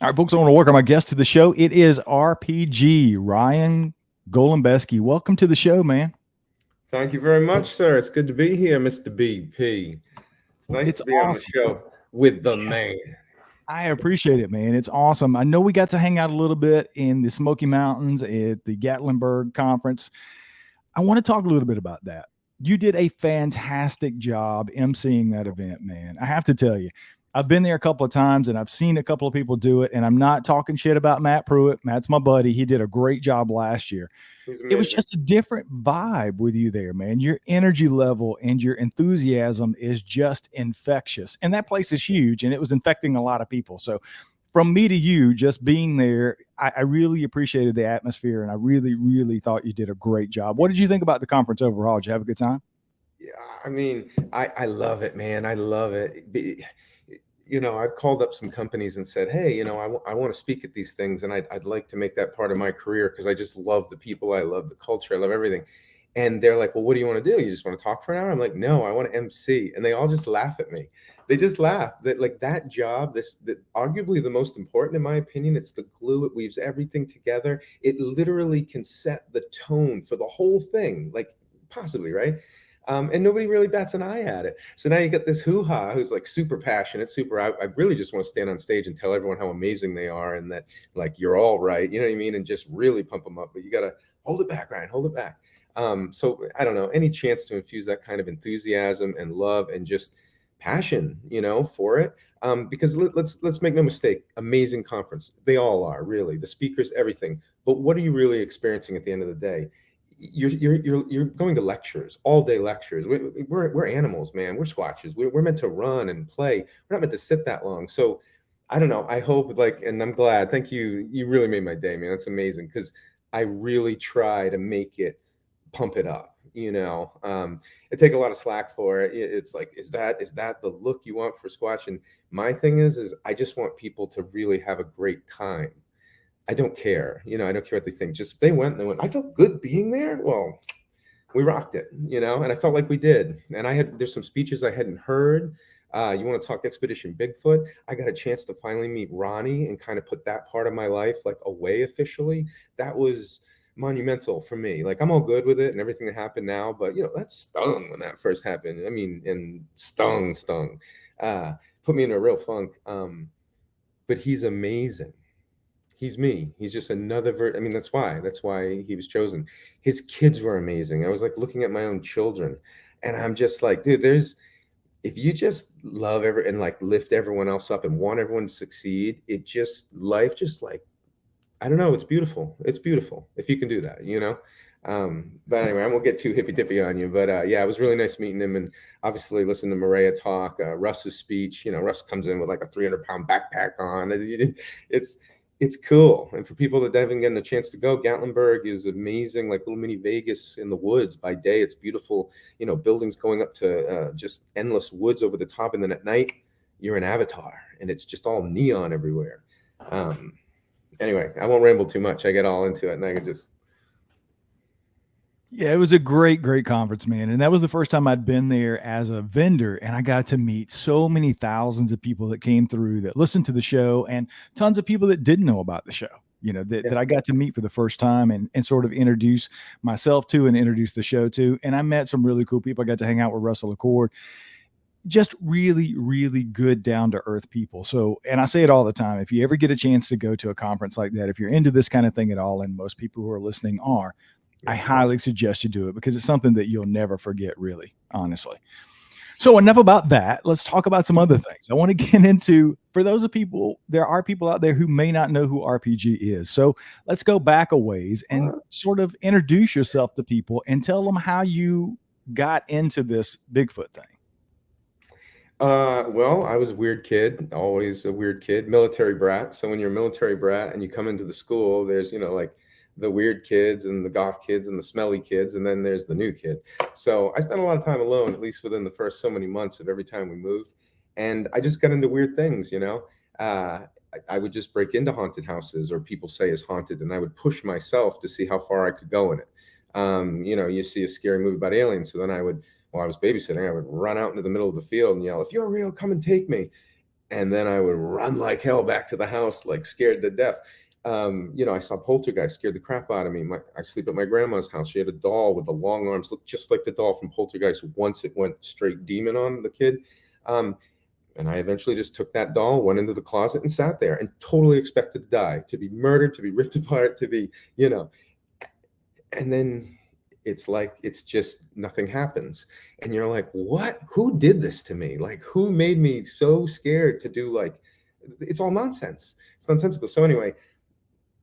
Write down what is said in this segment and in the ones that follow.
All right, folks, I want to welcome our guest to the show. It is RPG Ryan Golembeski. Welcome to the show, man. Thank you very much, sir. It's good to be here, Mr. BP. It's nice It's to be on the awesome. show with the Yeah, man. I appreciate it, man. It's awesome. I know we got to hang out a little bit in the Smoky Mountains at the Gatlinburg conference. I want to talk a little bit about that. You did a fantastic job emceeing that event, man. I have to tell you, I've been there a couple of times and I've seen a couple of people do it. And I'm not talking shit about Matt Pruitt. Matt's my buddy. He did a great job last year. He's It was amazing. just a different vibe with you there, man. Your energy level and your enthusiasm is just infectious. And that place is huge and it was infecting a lot of people. So, from me to you, just being there, I really appreciated the atmosphere and I really, really thought you did a great job. What did you think about the conference overall? Did you have a good time? Yeah, I love it, man. I love it. I've called up some companies and said, hey, I want to speak at these things and I'd like to make that part of my career because I just love the people. I love the culture. I love everything. And they're like, well, what do you want to do? You just want to talk for an hour? I'm like, no, I want to MC. And they all just laugh at me. They just laugh that like that job, that arguably the most important in my opinion, it's the glue. It weaves everything together. It literally can set the tone for the whole thing, like possibly, right? And nobody really bats an eye at it. So now you got this hoo-ha who's like super passionate, super. I really just want to stand on stage and tell everyone how amazing they are and that like you're all right, you know what I mean, and just really pump them up. But you got to hold it back, Ryan, hold it back. So I don't know, any chance to infuse that kind of enthusiasm and love and just passion, for it. Because let's make no mistake, amazing conference. They all are really the speakers, everything. But what are you really experiencing at the end of the day? You're going to lectures, all day lectures. We're animals, man. We're squatches. We're meant to run and play. We're not meant to sit that long. So I don't know. I hope like, and I'm glad. Thank you. You really made my day, man. That's amazing because I really try to make it pump it up. I take a lot of slack for it. It's like, is that the look you want for squash? And my thing is I just want people to really have a great time. I don't care. I don't care what they think. Just if they went and they went, I felt good being there. Well, we rocked it, and I felt like we did. And there's some speeches I hadn't heard. You want to talk Expedition Bigfoot? I got a chance to finally meet Ronnie and kind of put that part of my life like away officially. That was monumental for me. Like I'm all good with it and everything that happened now, but that stung when that first happened. I mean, and stung. Uh, Put me in a real funk. But he's amazing. He's me. He's just another I mean, that's why he was chosen. His kids were amazing. I was like looking at my own children and I'm just like, dude, if you just love and like lift everyone else up and want everyone to succeed, life just like, I don't know. It's beautiful. It's beautiful if you can do that. But anyway, I won't get too hippy dippy on you. But yeah, it was really nice meeting him, and obviously listen to Maria talk, Russ's speech. Russ comes in with like a 300-pound backpack on. It's it's cool, and for people that haven't gotten a chance to go, Gatlinburg is amazing, like little mini Vegas in the woods. By day, it's beautiful. Buildings going up to just endless woods over the top, and then at night, you're an Avatar, and it's just all neon everywhere. Um, Anyway, I won't ramble too much. I get all into it, and I can just. Yeah, it was a great, great conference, man. And that was the first time I'd been there as a vendor. And I got to meet so many thousands of people that came through that listened to the show and tons of people that didn't know about the show, Yeah. that I got to meet for the first time and sort of introduce myself to and introduce the show to. And I met some really cool people. I got to hang out with Russell Accord, just really, really good, down to earth people. So, and I say it all the time, if you ever get a chance to go to a conference like that, if you're into this kind of thing at all, and most people who are listening are, I Yeah. highly suggest you do it because it's something that you'll never forget, really, honestly. So, enough about that. Let's talk about some other things. I want to get into, for those of people, there are people out there who may not know who RPG is. So, let's go back a ways and sort of introduce yourself to people and tell them how you got into this Bigfoot thing. Well, I was a weird kid, always a weird kid, military brat. So when you're a military brat and you come into the school, there's, like the weird kids and the goth kids and the smelly kids, and then there's the new kid. So I spent a lot of time alone, at least within the first so many months of every time we moved. And I just got into weird things. I would just break into haunted houses or people say is haunted, and I would push myself to see how far I could go in it. You see a scary movie about aliens, so then while I was babysitting, I would run out into the middle of the field and yell, "If you're real, come and take me." and then I would run like hell back to the house, like scared to death. I saw Poltergeist, scared the crap out of me. I sleep at my grandma's house. She had a doll with the long arms, looked just like the doll from Poltergeist once it went straight demon on the kid. Um, and I eventually just took that doll, went into the closet and sat there and totally expected to die, to be murdered, to be ripped apart, to be, and then it's like it's just nothing happens, and you're like, what, who did this to me? Like, who made me so scared to do, like, it's all nonsense, it's nonsensical. So anyway,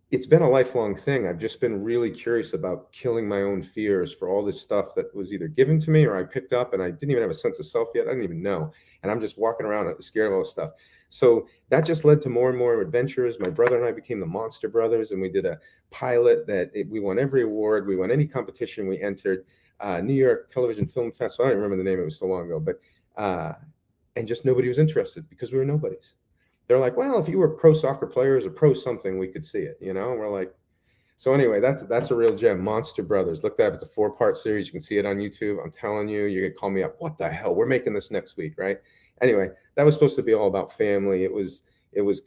it's been a lifelong thing. I've just been really curious about killing my own fears for all this stuff that was either given to me or I picked up, and I didn't even have a sense of self yet. I didn't even know. And I'm just walking around scared of all this stuff. So that just led to more and more adventures. My brother and I became the Monster Brothers, and we did a pilot we won every award. We won any competition we entered. New York Television Film Festival. I don't remember the name. It was so long ago. But and just nobody was interested because we were nobodies. They're like, well, if you were pro soccer players or pro something, we could see it, And we're like, so anyway, that's a real gem. Monster Brothers. Look that up. It's a 4-part series. You can see it on YouTube. I'm telling you, you're gonna call me up. What the hell? We're making this next week, right? Anyway, that was supposed to be all about family. It was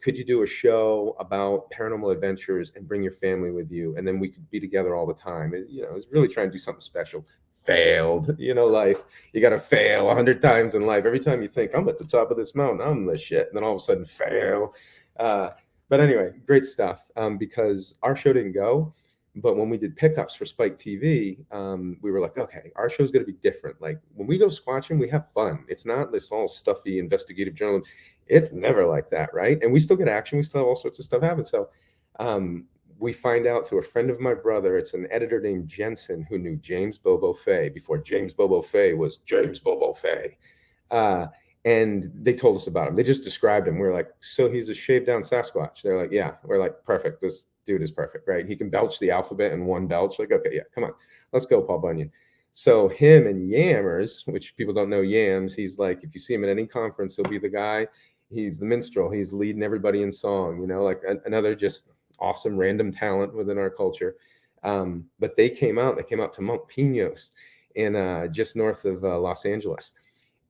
could you do a show about paranormal adventures and bring your family with you, and then we could be together all the time. It was really trying to do something special. Failed. Life. You got to fail 100 times in life. Every time you think I'm at the top of this mountain, I'm the shit, and then all of a sudden fail. But anyway, great stuff. Because our show didn't go, but when we did pickups for Spike TV, we were like, okay, our show's going to be different. Like when we go squatching, we have fun. It's not this all stuffy investigative journalism. It's never like that, right? And we still get action. We still have all sorts of stuff happen. So we find out through a friend of my brother, it's an editor named Jensen who knew James Bobo Fay before James Bobo Fay was James Bobo Fay. And they told us about him. They just described him. We're like, so he's a shaved down Sasquatch. They're like, yeah. We're like, perfect. This dude is perfect, right? He can belch the alphabet in one belch. Like, okay, yeah, come on. Let's go, Paul Bunyan. So him and Yammers, which people don't know Yams, he's like, if you see him at any conference, he'll be the guy. He's the minstrel. He's leading everybody in song, like another just awesome random talent within our culture. But they came out to Mount Pinos in just north of Los Angeles.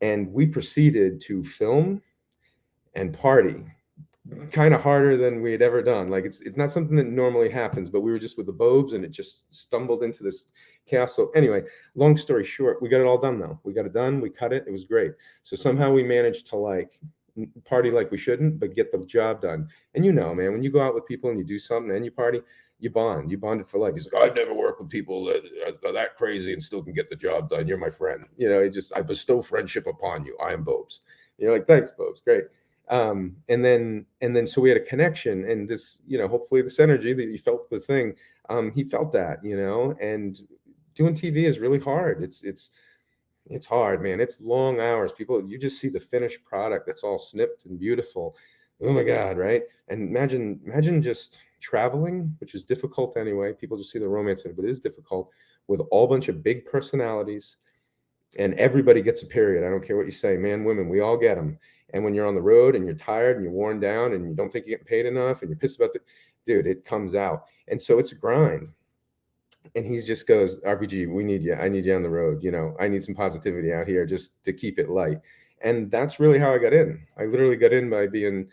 And we proceeded to film and party kind of harder than we had ever done. Like it's not something that normally happens, but we were just with the Bobes and it just stumbled into this chaos. So anyway, long story short, we got it all done though. We got it done, we cut it, it was great. So somehow we managed to like party like we shouldn't, but get the job done. And man, when you go out with people and you do something and you party, you bonded for life. He's like, I've never worked with people that are that crazy and still can get the job done. You're my friend. I bestow friendship upon you. I am Bobes. You're like, thanks, Bobes. Great. And then so we had a connection, and this, hopefully this energy that you felt the thing, he felt that, and doing TV is really hard. It's hard, man. It's long hours. People, you just see the finished product that's all snipped and beautiful. Oh my God, right? And imagine just traveling, which is difficult anyway. People just see the romance in it, but it is difficult with all bunch of big personalities, and everybody gets a period. I don't care what you say, man, women, we all get them. And when you're on the road and you're tired and you're worn down and you don't think you're getting paid enough and you're pissed about dude, it comes out. And so it's a grind. And he just goes, RPG, we need you. I need you on the road. I need some positivity out here just to keep it light. And that's really how I got in. I literally got in by being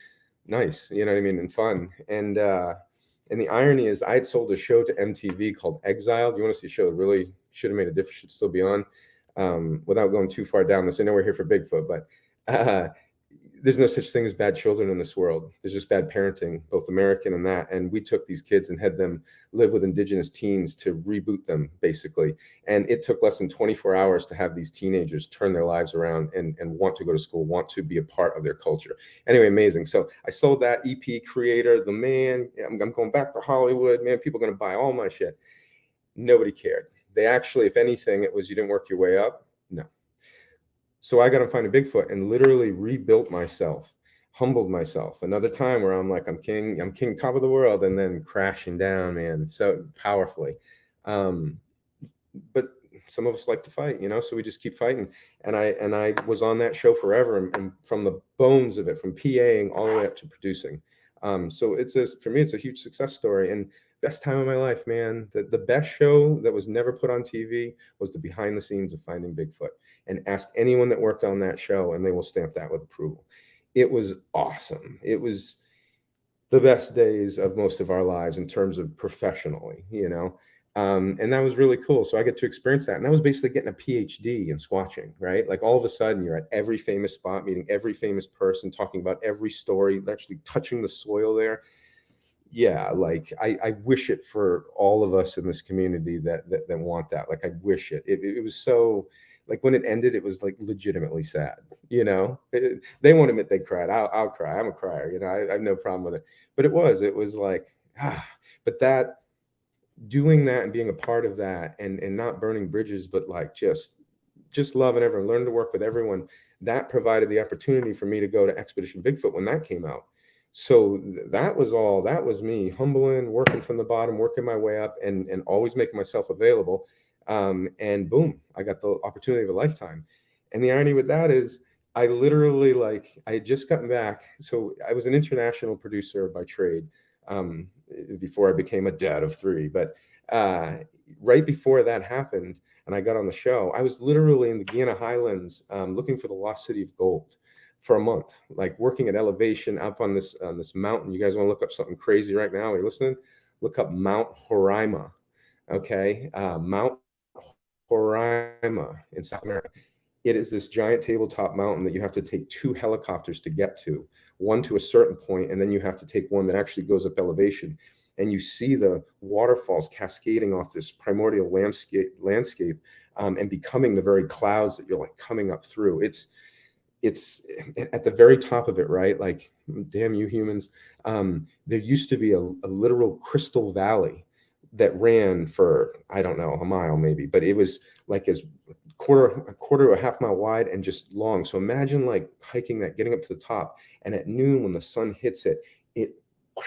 nice, you know what I mean, and fun. And the irony is I had sold a show to MTV called Exiled. You want to see a show that really should have made a difference, should still be on, without going too far down this. I know we're here for Bigfoot, but there's no such thing as bad children in this world. There's just bad parenting, both American and that. And we took these kids and had them live with indigenous teens to reboot them, basically. And it took less than 24 hours to have these teenagers turn their lives around and want to go to school, want to be a part of their culture. Anyway, amazing. So I sold that. EP creator, the man. I'm going back to Hollywood, man. People are going to buy all my shit. Nobody cared. They actually, if anything, it was, you didn't work your way up. No. So I got to find a Bigfoot and literally rebuilt myself, humbled myself. Another time where I'm like, I'm king, top of the world, and then crashing down, man, so powerfully. But some of us like to fight, so we just keep fighting. And I was on that show forever, and from the bones of it, from PAing all the way up to producing. So for me, it's a huge success story and best time of my life, man. The best show that was never put on TV was the behind the scenes of Finding Bigfoot. And ask anyone that worked on that show, and they will stamp that with approval. It was awesome. It was the best days of most of our lives in terms of professionally, you know. And that was really cool. So I get to experience that. And that was basically getting a PhD in squatching, right? Like all of a sudden you're at every famous spot, meeting every famous person, talking about every story, actually touching the soil there. Yeah, like I wish it for all of us in this community that want that. Like I wish it was so, like when it ended, it was like legitimately sad. You know, they won't admit they cried. I'll cry. I'm a crier. You know, I have no problem with it. But it was like ah. But that doing that and being a part of that and not burning bridges, but like just loving everyone, learning to work with everyone. That provided the opportunity for me to go to Expedition Bigfoot when that came out. So that was all. That was me humbling, working from the bottom, working my way up, and always making myself available. And boom, I got the opportunity of a lifetime. And the irony with that is, I literally like I had just gotten back. So I was an international producer by trade um, before I became a dad of three. But uh, right before that happened, and I got on the show, I was literally in the Guiana Highlands looking for the lost city of gold for a month, like working at elevation up on this mountain. You guys want to look up something crazy right now? Are you listening? Look up Mount Roraima. Okay, Mount Roraima in South America. It is this giant tabletop mountain that you have to take two helicopters to get to, one to a certain point, and then you have to take one that actually goes up elevation. And you see the waterfalls cascading off this primordial landscape and becoming the very clouds that you're like coming up through. It's at the very top of it, right? Like, damn you humans. There used to be a literal crystal valley that ran for, I don't know, a mile maybe, but it was like as a quarter to a half mile wide and just long. So imagine like hiking that, getting up to the top, and at noon when the sun hits it, it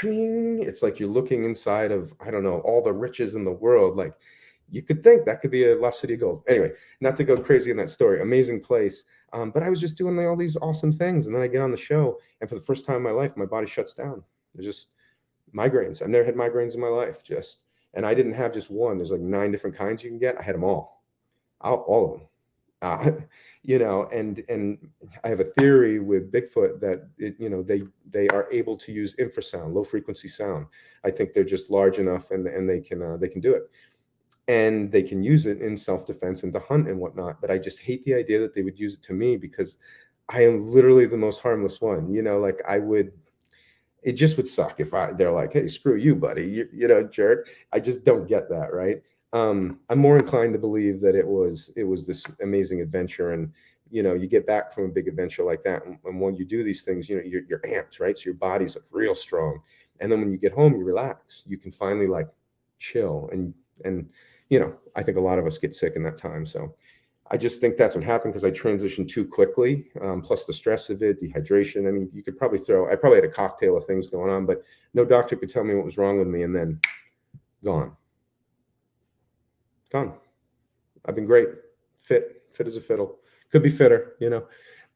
it's like you're looking inside of, I don't know, all the riches in the world. Like you could think that could be a lost city of gold. Anyway, not to go crazy in that story, amazing place. But I was just doing all these awesome things, and then I get on the show, and for the first time in my life, my body shuts down. It's just migraines. I've never had migraines in my life. Just, and I didn't have just one. There's like 9 different kinds you can get. I had them all of them. You know, and I have a theory with Bigfoot that they are able to use infrasound, low frequency sound. I think they're just large enough, and they can do it, and they can use it in self defense and to hunt and whatnot. But I just hate the idea that they would use it to me because I am literally the most harmless one. You know, like I would. It just would suck if they're like, hey, screw you, buddy, you know, jerk. I just don't get that, right? I'm more inclined to believe that it was this amazing adventure, and you get back from a big adventure like that, and when you do these things, you're amped, right? So your body's like real strong, and then when you get home, you relax. You can finally like chill, and I think a lot of us get sick in that time. So I just think that's what happened because I transitioned too quickly. Plus the stress of it, dehydration. I mean, you could probably I probably had a cocktail of things going on, but no doctor could tell me what was wrong with me, and then gone, gone. I've been great, fit as a fiddle. Could be fitter.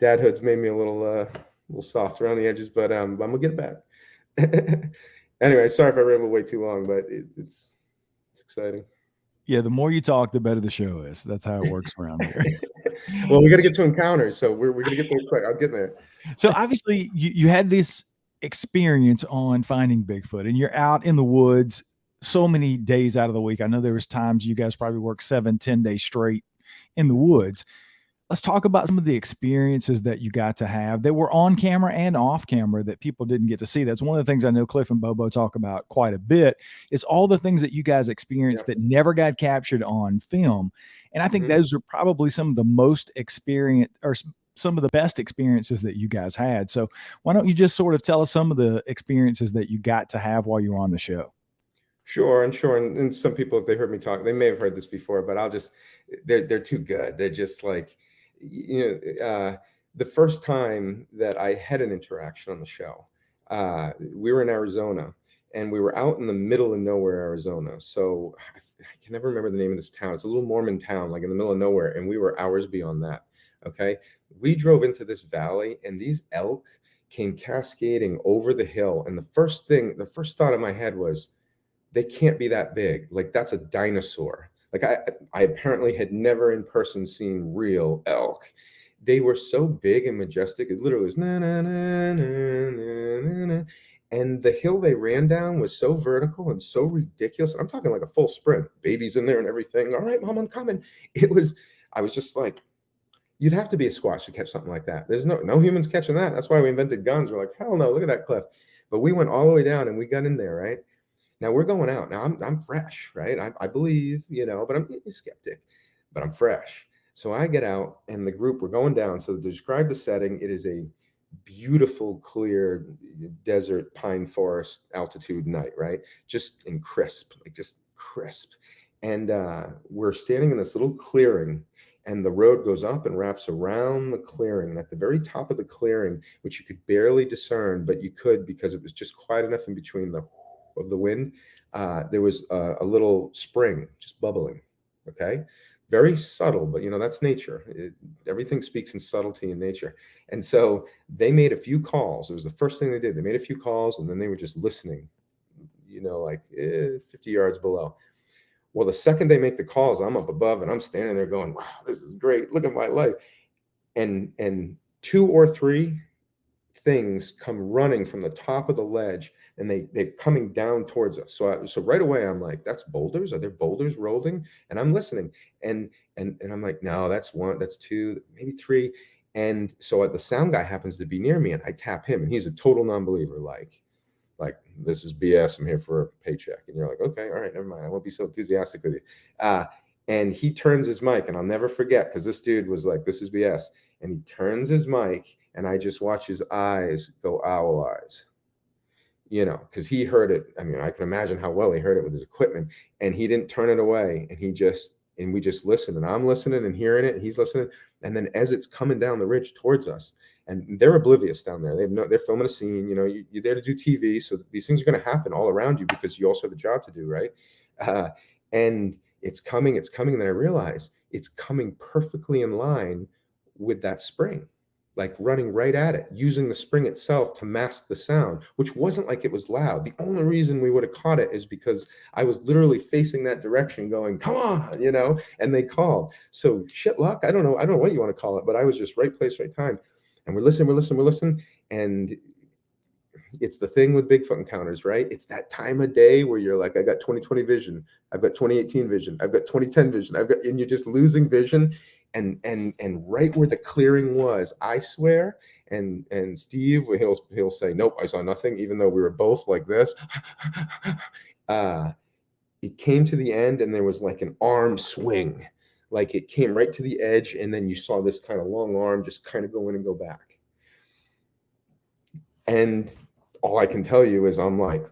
Dadhood's made me a little soft around the edges, but I'm gonna get it back. Anyway, sorry if I rambled way too long, but it's exciting. Yeah, the more you talk, the better the show is. That's how it works around here. Well, we got to get to encounters, so we're gonna get there quick. I'll get there. So obviously, you had this experience on finding Bigfoot, and you're out in the woods so many days out of the week. I know there was times you guys probably worked 7-10 days straight in the woods. Let's talk about some of the experiences that you got to have that were on camera and off camera that people didn't get to see. That's one of the things I know Cliff and Bobo talk about quite a bit, is all the things that you guys experienced that never got captured on film. And I think those are probably some of the most experienced, or some of the best experiences that you guys had. So why don't you just sort of tell us some of the experiences that you got to have while you were on the show? Sure, and some people, if they heard me talk, they may have heard this before, but they're too good. They're just like, the first time that I had an interaction on the show, we were in Arizona, and we were out in the middle of nowhere, Arizona. So I can never remember the name of this town. It's a little Mormon town, like in the middle of nowhere, and we were hours beyond that. Okay, we drove into this valley, and these elk came cascading over the hill, and the first thought in my head was, they can't be that big. Like that's a dinosaur. Like I apparently had never in person seen real elk. they were so big and majestic. It literally was na na na na na na na. And the hill they ran down was so vertical and so ridiculous. I'm talking like a full sprint, babies in there and everything. All right, mom, I'm coming. It was, I was just like, you'd have to be a squash to catch something like that. There's no humans catching that. That's why we invented guns. We're like, hell no, look at that cliff. But we went all the way down and we got in there, right? Now we're going out. Now I'm fresh, right? I believe, but I'm a skeptic, but I'm fresh. So I get out and the group, we're going down. So to describe the setting, it is a beautiful, clear desert pine forest altitude night, right? Just in crisp, like just crisp. And we're standing in this little clearing, and the road goes up and wraps around the clearing. And at the very top of the clearing, which you could barely discern, but you could because it was just quiet enough in between the of the wind, there was a little spring just bubbling. Okay, very subtle, but that's nature. Everything speaks in subtlety in nature. And so they made a few calls. It was the first thing they did. They made a few calls, and then they were just listening, like 50 yards below. Well, the second they make the calls, I'm up above and I'm standing there going, wow, this is great. Look at my life. And two or three things come running from the top of the ledge, and they're coming down towards us. So right away I'm like, that's boulders. Are there boulders rolling? And I'm listening, and I'm like, no, that's one, that's two, maybe three. And so the sound guy happens to be near me, and I tap him, and he's a total non-believer. Like, this is BS. I'm here for a paycheck. And you're like, okay, all right, never mind. I won't be so enthusiastic with you. And he turns his mic, and I'll never forget, because this dude was like, this is BS. And he turns his mic, and I just watch his eyes go owl eyes, because he heard it. I mean, I can imagine how well he heard it with his equipment, and he didn't turn it away. And we just listened, and I'm listening and hearing it, and he's listening. And then as it's coming down the ridge towards us, and they're oblivious down there. They're filming a scene. You're there to do TV, so these things are going to happen all around you because you also have a job to do, right? And it's coming, and then I realize it's coming perfectly in line with that spring, like running right at it, using the spring itself to mask the sound, which wasn't like it was loud. The only reason we would have caught it is because I was literally facing that direction going, come on, and they called. So shit luck. I don't know what you want to call it, but I was just right place, right time. And we're listening. And it's the thing with Bigfoot encounters, right? It's that time of day where you're like, I got 2020 vision. I've got 2018 vision. I've got 2010 vision. And you're just losing vision. And right where the clearing was, I swear. And Steve, he'll say, nope, I saw nothing, even though we were both like this. It came to the end, and there was like an arm swing. Like it came right to the edge, and then you saw this kind of long arm just kind of go in and go back. And all I can tell you is I'm like,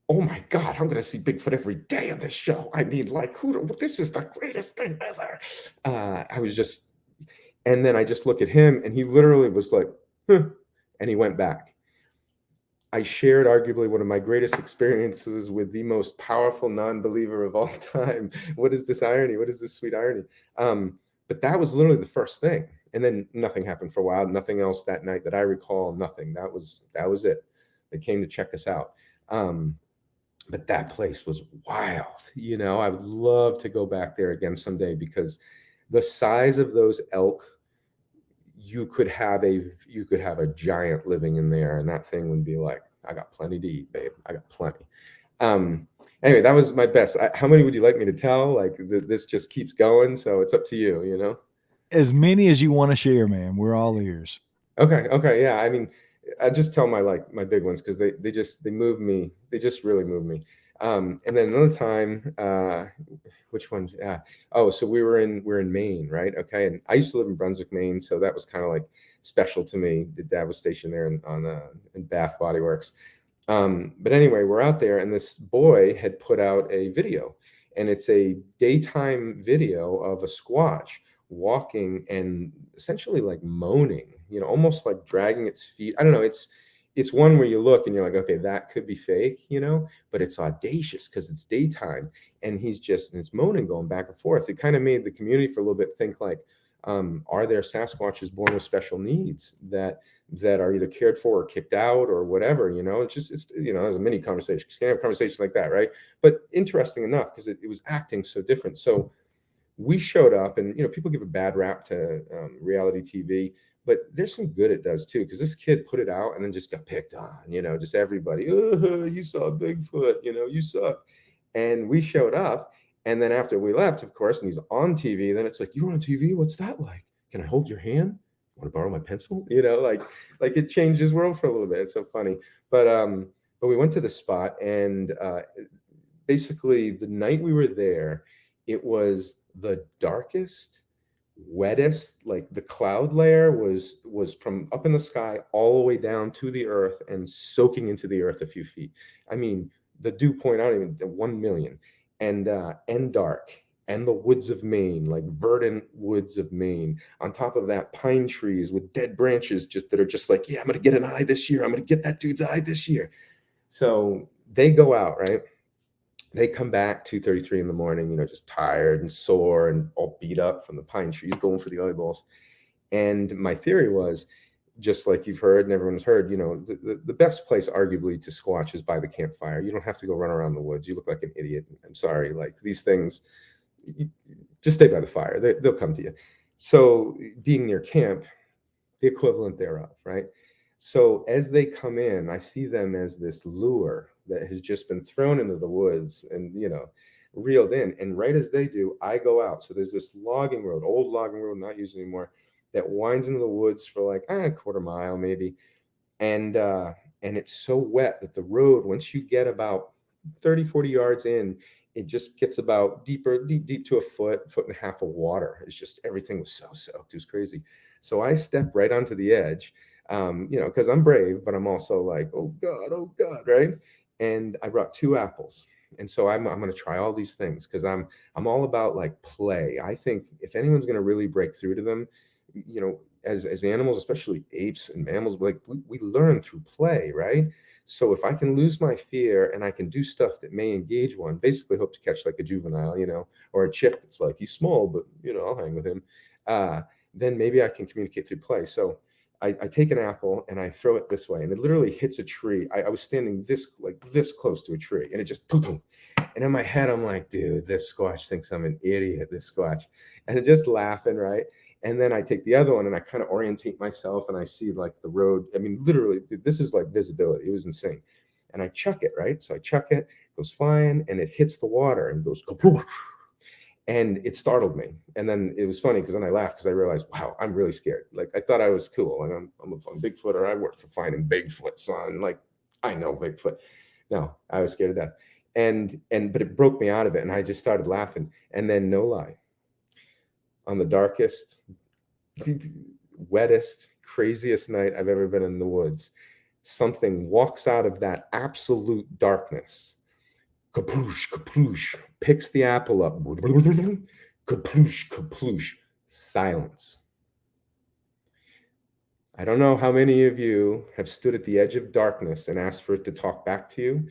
oh my God, I'm going to see Bigfoot every day on this show. I mean, like, this is the greatest thing ever. And then I just look at him, and he literally was like, huh, and he went back. I shared arguably one of my greatest experiences with the most powerful non-believer of all time. What is this irony? What is this sweet irony? But that was literally the first thing. And then nothing happened for a while. Nothing else that night that I recall. Nothing. That was it. They came to check us out. But that place was wild. I would love to go back there again someday, because the size of those elk, you could have a giant living in there, and that thing would be like, I got plenty to eat, babe. I got plenty. Anyway, that was my best. How many would you like me to tell? Like this just keeps going, so it's up to you. As many as you want to share, man. We're all ears. Okay, yeah. I mean, I just tell my big ones, because they move me. They just really move me. And then another time, which one? Yeah. Oh, so we're in Maine, right? Okay. And I used to live in Brunswick, Maine, so that was kind of like special to me. The dad was stationed there in Bath Body Works. But anyway, we're out there, and this boy had put out a video, and it's a daytime video of a squatch walking and essentially like moaning, almost like dragging its feet. I don't know. It's one where you look and you're like, okay, that could be fake, but it's audacious because it's daytime, and it's moaning, going back and forth. It kind of made the community for a little bit think like, are there Sasquatches born with special needs that are either cared for or kicked out or whatever? There's a mini conversation. You can have conversations like that, right? But interesting enough, because it was acting so different. So we showed up, and people give a bad rap to reality TV, but there's some good it does too, because this kid put it out and then just got picked on, just everybody, oh, you saw Bigfoot, you saw. And we showed up, and then after we left, of course, and he's on TV, then it's like, you on TV? What's that like? Can I hold your hand? Want to borrow my pencil? Like it changed his world for a little bit. It's so funny. But we went to the spot, and basically the night we were there, it was the darkest, wettest. Like the cloud layer was from up in the sky all the way down to the earth and soaking into the earth a few feet. I mean, the dew point, I don't even, 1 million. And dark, and the woods of Maine, like verdant woods of Maine. On top of that, pine trees with dead branches just that are just like, yeah, I'm gonna get an eye this year. I'm gonna get that dude's eye this year. So they go out, right? They come back 2:33 in the morning, just tired and sore and all beat up from the pine trees going for the eyeballs. And my theory was, just like you've heard and everyone's heard, the best place arguably to squatch is by the campfire. You don't have to go run around the woods. You look like an idiot. I'm sorry. Like these things, just stay by the fire. They'll come to you. So being near camp, the equivalent thereof, right? So as they come in, I see them as this lure that has just been thrown into the woods and, reeled in. And right as they do, I go out. So there's this logging road, old logging road, not used anymore, that winds into the woods for like a quarter mile maybe. And it's so wet that the road, once you get about 30, 40 yards in, it just gets about deep to a foot and a half of water. It's just, everything was so soaked. It was crazy. So I stepped right onto the edge, because I'm brave, but I'm also like, oh God, right? And I brought 2 apples. And so I'm going to try all these things because I'm all about like play. I think if anyone's going to really break through to them, as animals, especially apes and mammals, like we learn through play, right? So if I can lose my fear and I can do stuff that may engage one, basically hope to catch like a juvenile, or a chick that's like, he's small, but I'll hang with him. Then maybe I can communicate through play. So I take an apple and I throw it this way, and it literally hits a tree. I was standing this close to a tree, and it just boom. And in my head, I'm like, dude, this squatch thinks I'm an idiot. This squatch, and it just laughing, right? And then I take the other one and I kind of orientate myself, and I see like the road. I mean, literally, this is like visibility. It was insane. And I chuck it, right? So I chuck it, goes flying, and it hits the water and goes kapoosh. And it startled me. And then it was funny because then I laughed because I realized, wow, I'm really scared. Like I thought I was cool. Like I'm a Bigfoot, or I work for finding Bigfoot, son. Like I know Bigfoot. No, I was scared to death. But it broke me out of it, and I just started laughing. And then, no lie, on the darkest, wettest, craziest night I've ever been in the woods, something walks out of that absolute darkness. Kaploosh, kaploosh, picks the apple up. Kaploosh, kaploosh, silence. I don't know how many of you have stood at the edge of darkness and asked for it to talk back to you.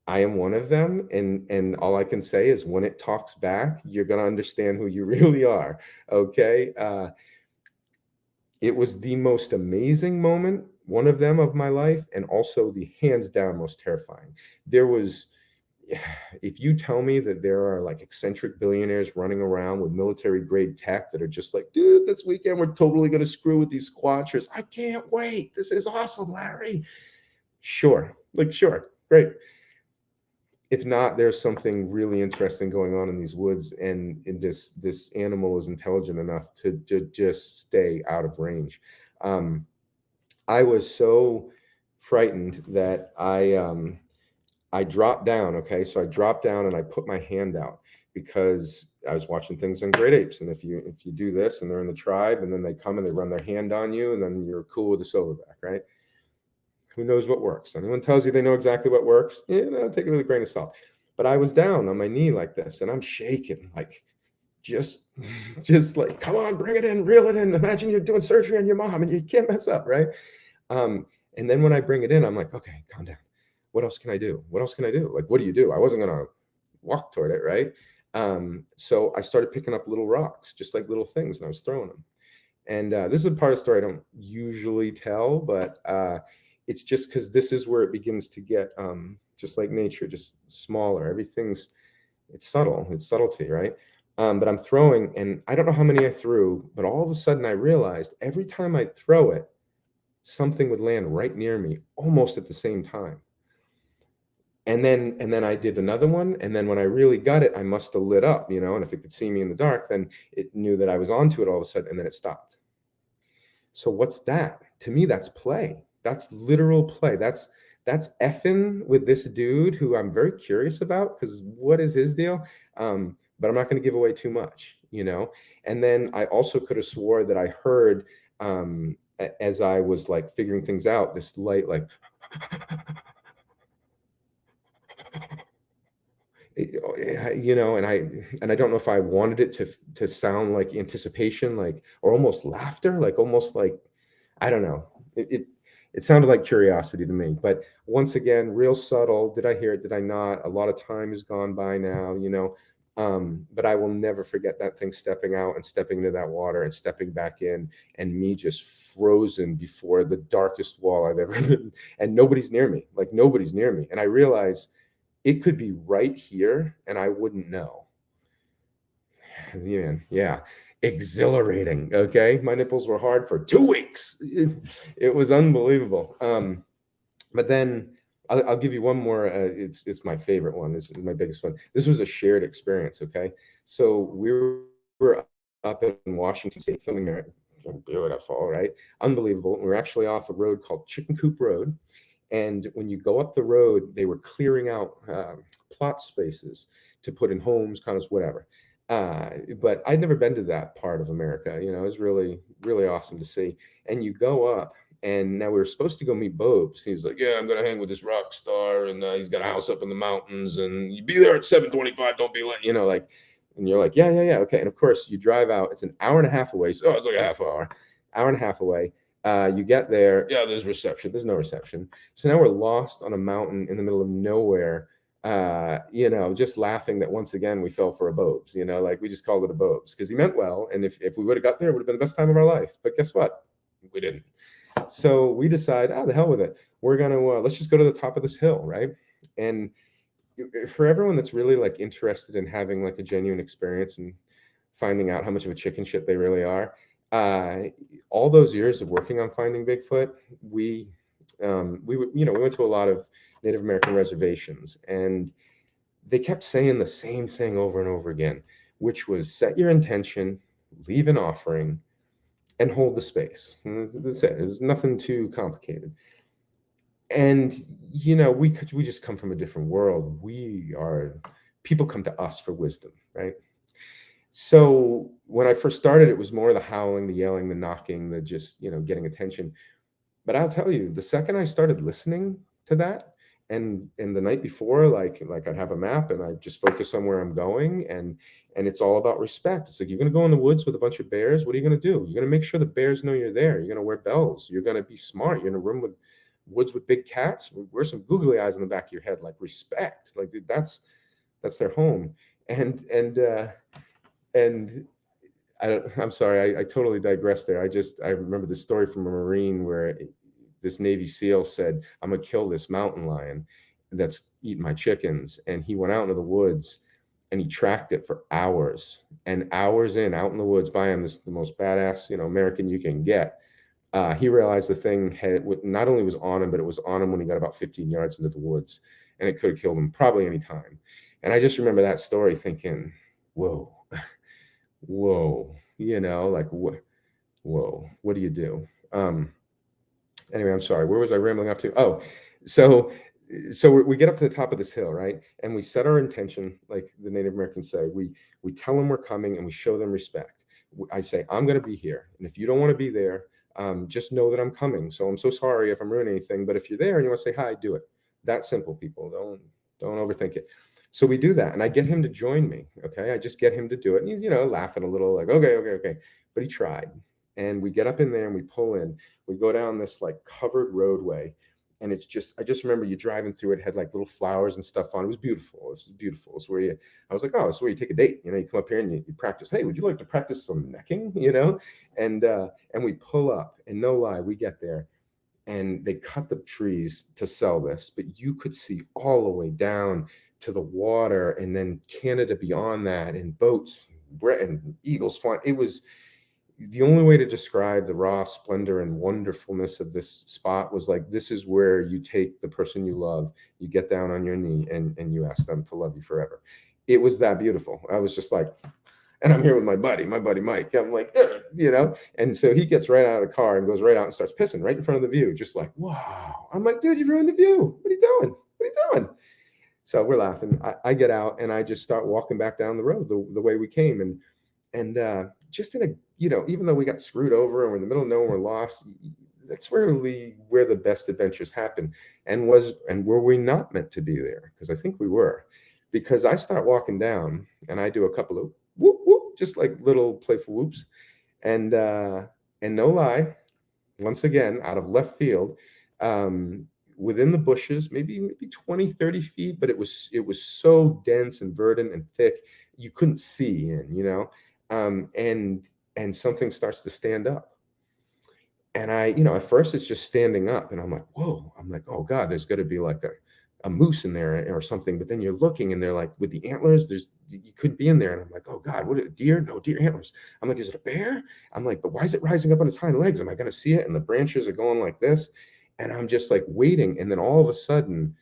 I am one of them, and all I can say is when it talks back, you're going to understand who you really are, okay? It was the most amazing moment, one of them, of my life, and also the hands down most terrifying. If you tell me that there are like eccentric billionaires running around with military grade tech that are just like, dude, this weekend we're totally going to screw with these squatchers. I can't wait. This is awesome, Larry. Sure. Great. If not, there's something really interesting going on in these woods, and this animal is intelligent enough to just stay out of range. I was so frightened that I dropped down. Okay, so I dropped down and I put my hand out because I was watching things on Great Apes, and if you do this and they're in the tribe and then they come and they run their hand on you, and then you're cool with the silverback, right? Who knows what works? Anyone tells you they know exactly what works, take it with a grain of salt. But I was down on my knee like this, and I'm shaking, like just like, come on, bring it in, reel it in. Imagine you're doing surgery on your mom and you can't mess up, right? And then when I bring it in, I'm like, okay, calm down. What else can I do? What else can I do? Like, what do you do? I wasn't gonna walk toward it, right? So I started picking up little rocks, just like little things, and I was throwing them. And this is a part of the story I don't usually tell, but it's just because this is where it begins to get just like nature, just smaller. It's subtle. It's subtlety, right? But I'm throwing, and I don't know how many I threw, but all of a sudden I realized every time I'd throw it, something would land right near me almost at the same time. And then I did another one, and then when I really got it, I must have lit up, and if it could see me in the dark, then it knew that I was onto it all of a sudden, and then it stopped. So what's that? To me, that's play. That's literal play. That's effing with this dude who I'm very curious about, because what is his deal? But I'm not going to give away too much. And then I also could have swore that I heard, as I was like figuring things out, this light like and I don't know if I wanted it to sound like anticipation, like, or almost laughter, like almost like, I don't know. It sounded like curiosity to me, but once again, real subtle. Did I hear it? Did I not? A lot of time has gone by now. But I will never forget that thing stepping out and stepping into that water and stepping back in, and me just frozen before the darkest wall I've ever been, and nobody's near me, like nobody's near me, and I realize it could be right here and I wouldn't know. Yeah, yeah. Exhilarating. Okay. My nipples were hard for 2 weeks. It was unbelievable. But then I'll give you one more. It's my favorite one. This is my biggest one. This was a shared experience. Okay. So we were up in Washington State filming there. Beautiful, right? Unbelievable. We were actually off a road called Chicken Coop Road. And when you go up the road, they were clearing out plot spaces to put in homes, condos, whatever. But I'd never been to that part of America. It was really, really awesome to see. And you go up, and now we were supposed to go meet Bobes. He's like, "Yeah, I'm gonna hang with this rock star, and he's got a house up in the mountains, and you be there at 7:25. Don't be late." Like, and you're like, "Yeah, yeah, yeah, okay." And of course, you drive out. It's an hour and a half away. So it's like a half hour and a half away. You get there. Yeah, there's reception. There's no reception. So now we're lost on a mountain in the middle of nowhere. Just laughing that once again we fell for a Bobes. Like we just called it a Bobes because he meant well, and if we would have got there, it would have been the best time of our life. But guess what? We didn't. So we decide, the hell with it. We're gonna let's just go to the top of this hill, right? And for everyone that's really like interested in having like a genuine experience and finding out how much of a chicken shit they really are, uh, all those years of working on finding Bigfoot, we went to a lot of Native American reservations, and they kept saying the same thing over and over again, which was set your intention, leave an offering, and hold the space. And that's it. It was nothing too complicated. And we just come from a different world. People come to us for wisdom, right? So when I first started, it was more the howling, the yelling, the knocking, the just getting attention. But I'll tell you, the second I started listening to that, and the night before, like I'd have a map and I just focus on where I'm going, and it's all about respect. It's like, you're gonna go in the woods with a bunch of bears. What are you gonna do? You're gonna make sure the bears know you're there. You're gonna wear bells. You're gonna be smart. You're in a room with woods with big cats. Wear some googly eyes in the back of your head, like respect. Like, dude, that's their home. And and I'm sorry, I totally digress there. I remember the story from a Marine where this Navy SEAL said, "I'm gonna kill this mountain lion that's eating my chickens." And he went out into the woods and he tracked it for hours and hours out in the woods by him. This is the most badass, American you can get. He realized the thing had not only was on him, but it was on him when he got about 15 yards into the woods, and it could have killed him probably any time. And I just remember that story thinking, whoa, whoa, like whoa, what do you do? Anyway, I'm sorry. Where was I rambling up to? Oh, so we get up to the top of this hill, right? And we set our intention, like the Native Americans say. We tell them we're coming, and we show them respect. I say, I'm going to be here, and if you don't want to be there, just know that I'm coming. So I'm so sorry if I'm ruining anything, but if you're there and you want to say hi, do it. That simple, people. Don't overthink it. So we do that, and I get him to join me. Okay, I just get him to do it, and he's laughing a little, like okay, okay, okay. But he tried, and we get up in there and we pull in. We go down this like covered roadway, and I just remember you driving through it, had like little flowers and stuff on. It was beautiful. It was beautiful. It's where I was like, oh, it's where you take a date. You come up here and you practice. Hey, would you like to practice some necking? And we pull up, and no lie, we get there, and they cut the trees to sell this, but you could see all the way down to the water, and then Canada beyond that, and boats. and eagles flying. It was the only way to describe the raw splendor and wonderfulness of this spot was like, this is where you take the person you love, you get down on your knee and you ask them to love you forever. It was that beautiful. I was just like, and I'm here with my buddy Mike. I'm like, dude. And so he gets right out of the car and goes right out and starts pissing right in front of the view, just like, wow. I'm like, dude, you ruined the view. What are you doing? What are you doing? So we're laughing. I get out and I just start walking back down the road the way we came. And just in a, even though we got screwed over and we're in the middle of nowhere, we're lost. That's really where the best adventures happen. And were we not meant to be there? Because I think we were. Because I start walking down and I do a couple of whoop whoop, just like little playful whoops, and no lie, once again out of left field, within the bushes, maybe 20, 30 feet, but it was so dense and verdant and thick, you couldn't see in, and something starts to stand up. And at first it's just standing up and I'm like, whoa, I'm like, oh God, there's got to be like a moose in there or something. But then you're looking and they're like, with the antlers, you could be in there. And I'm like, oh God, what is it? Deer? No, deer antlers. I'm like, is it a bear? I'm like, but why is it rising up on its hind legs? Am I going to see it? And the branches are going like this. And I'm just like waiting. And then all of a sudden,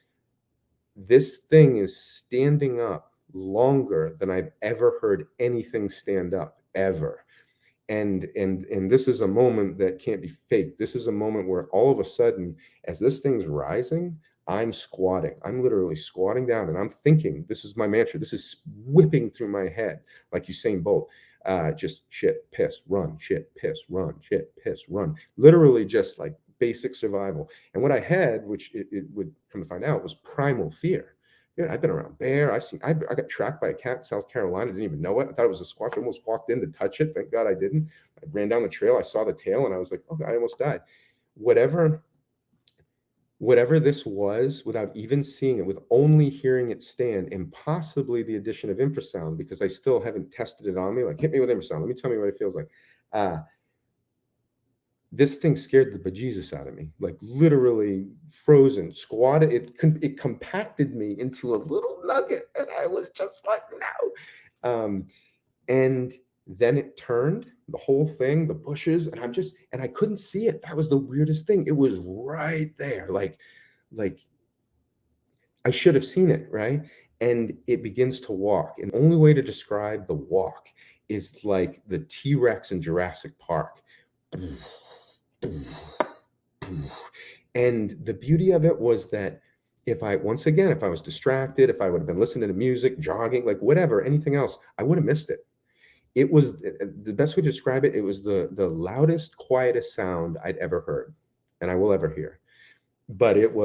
this thing is standing up longer than I've ever heard anything stand up ever. And this is a moment that can't be faked. This is a moment where all of a sudden, as this thing's rising, I'm squatting. I'm literally squatting down and I'm thinking, this is my mantra. This is whipping through my head like Usain Bolt. Just shit, piss, run, shit, piss, run, shit, piss, run. Literally just like basic survival. And what I had, which it would come to find out, was primal fear. I've been around bear. I got tracked by a cat in South Carolina. Didn't even know it. I thought it was a squatch. I almost walked in to touch it. Thank God I didn't. I ran down the trail. I saw the tail and I was like, oh, I almost died. Whatever this was, without even seeing it, with only hearing it stand, and possibly the addition of infrasound, because I still haven't tested it on me. Like, hit me with infrasound. Let me tell me what it feels like. This thing scared the bejesus out of me, like literally frozen, squatted. It compacted me into a little nugget, and I was just like, no. And then it turned, the whole thing, the bushes, and I couldn't see it. That was the weirdest thing. It was right there, like I should have seen it, right? And it begins to walk. And the only way to describe the walk is like the T-Rex in Jurassic Park. And the beauty of it was that if I was distracted, if I would have been listening to music, jogging, like whatever, anything else, I would have missed it. It was the best way to describe it. It was the loudest, quietest sound I'd ever heard, and I will ever hear. But it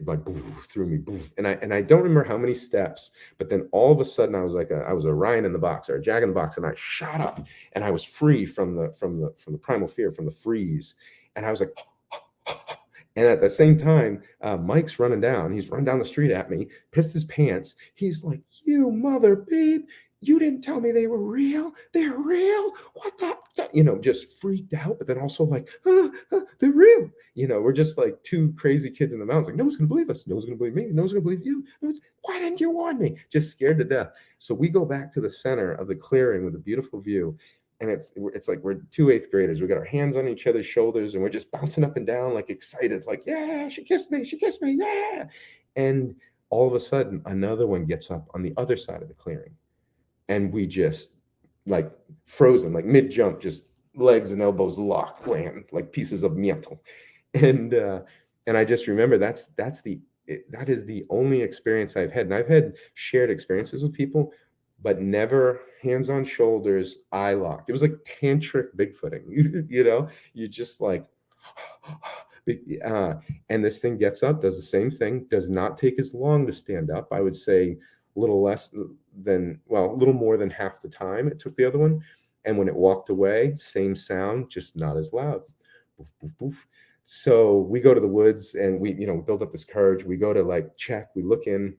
like boof, threw me, boof. And I don't remember how many steps, but then all of a sudden I was like I was a Ryan in the box or a Jag in the box, and I shot up and I was free from the primal fear, from the freeze, and I was like. And at the same time, Mike's running down. He's running down the street at me, pissed his pants. He's like, "You mother babe, you didn't tell me they were real. They're real. What the?" Just freaked out, but then also like, they're real. We're just like two crazy kids in the mountains. Like, no one's going to believe us. No one's going to believe me. No one's going to believe you. Why didn't you warn me? Just scared to death. So we go back to the center of the clearing with a beautiful view. And it's like we're two eighth graders. We got our hands on each other's shoulders and we're just bouncing up and down, like excited, like, yeah, she kissed me, yeah. And all of a sudden, another one gets up on the other side of the clearing. And we just like frozen, like mid jump, just legs and elbows locked, land like pieces of metal. And I just remember that is the only experience I've had. And I've had shared experiences with people, but never hands on shoulders, eye locked. It was like tantric Bigfooting, you just like, and this thing gets up, does the same thing, does not take as long to stand up. I would say a little more than half the time it took the other one. And when it walked away, same sound, just not as loud. Boof, boof, boof. So we go to the woods and we build up this courage. We go to like check, we look in.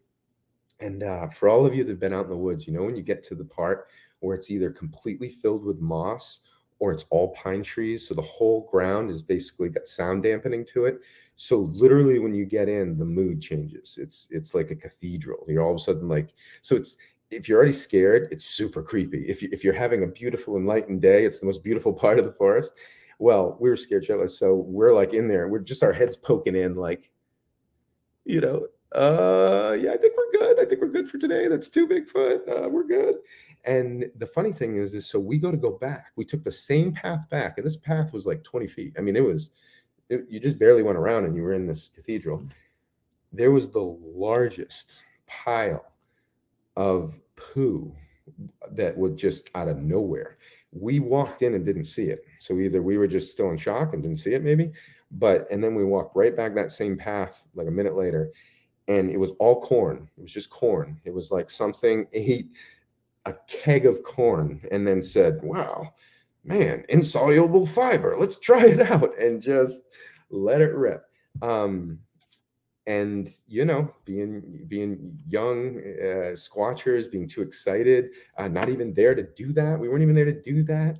And for all of you that have been out in the woods, when you get to the part where it's either completely filled with moss or it's all pine trees, so the whole ground is basically got sound dampening to it. So literally when you get in, the mood changes. It's like a cathedral. You're all of a sudden like, so if you're already scared, it's super creepy. If you're having a beautiful enlightened day, it's the most beautiful part of the forest. Well, we were scared shitless, so we're like in there, we're just our heads poking in, like, you know, yeah, I think we're good. I think we're good for today. That's two Bigfoot. We're good. And the funny thing is so we go back. We took the same path back, and this path was like 20 feet. I mean, you just barely went around, and you were in this cathedral. There was the largest pile of poo that would just out of nowhere. We walked in and didn't see it. So either we were just still in shock and didn't see it, maybe, and then we walked right back that same path like a minute later, and it was all corn. It was just corn. It was like something ate a keg of corn and then said, wow, man, insoluble fiber. Let's try it out, and just let it rip. And being young squatchers, being too excited, not even there to do that. We weren't even there to do that.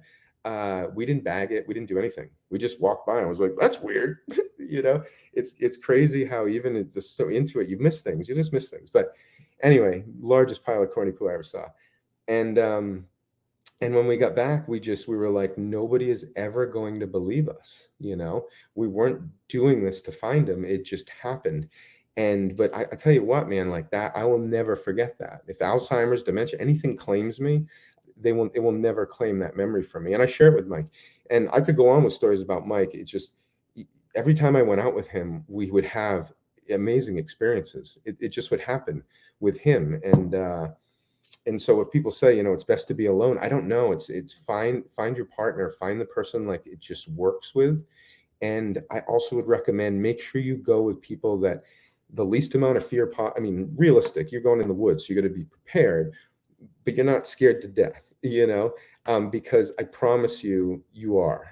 We didn't bag it. We didn't do anything. We just walked by and was like, that's weird. It's crazy how even it's just so into it, you miss things. You just miss things. But anyway, largest pile of corny poo I ever saw. And when we got back, we were like, nobody is ever going to believe us. We weren't doing this to find him. It just happened. But I tell you what, man, like that, I will never forget that. If Alzheimer's, dementia, anything claims me, it will never claim that memory from me. And I share it with Mike. And I could go on with stories about Mike. It just, every time I went out with him, we would have amazing experiences. It just would happen with him. And so if people say, it's best to be alone, I don't know. It's find your partner, find the person like it just works with. And I also would recommend, make sure you go with people that the least amount of fear, realistic, you're going in the woods, so you got to be prepared, but you're not scared to death, because I promise you are.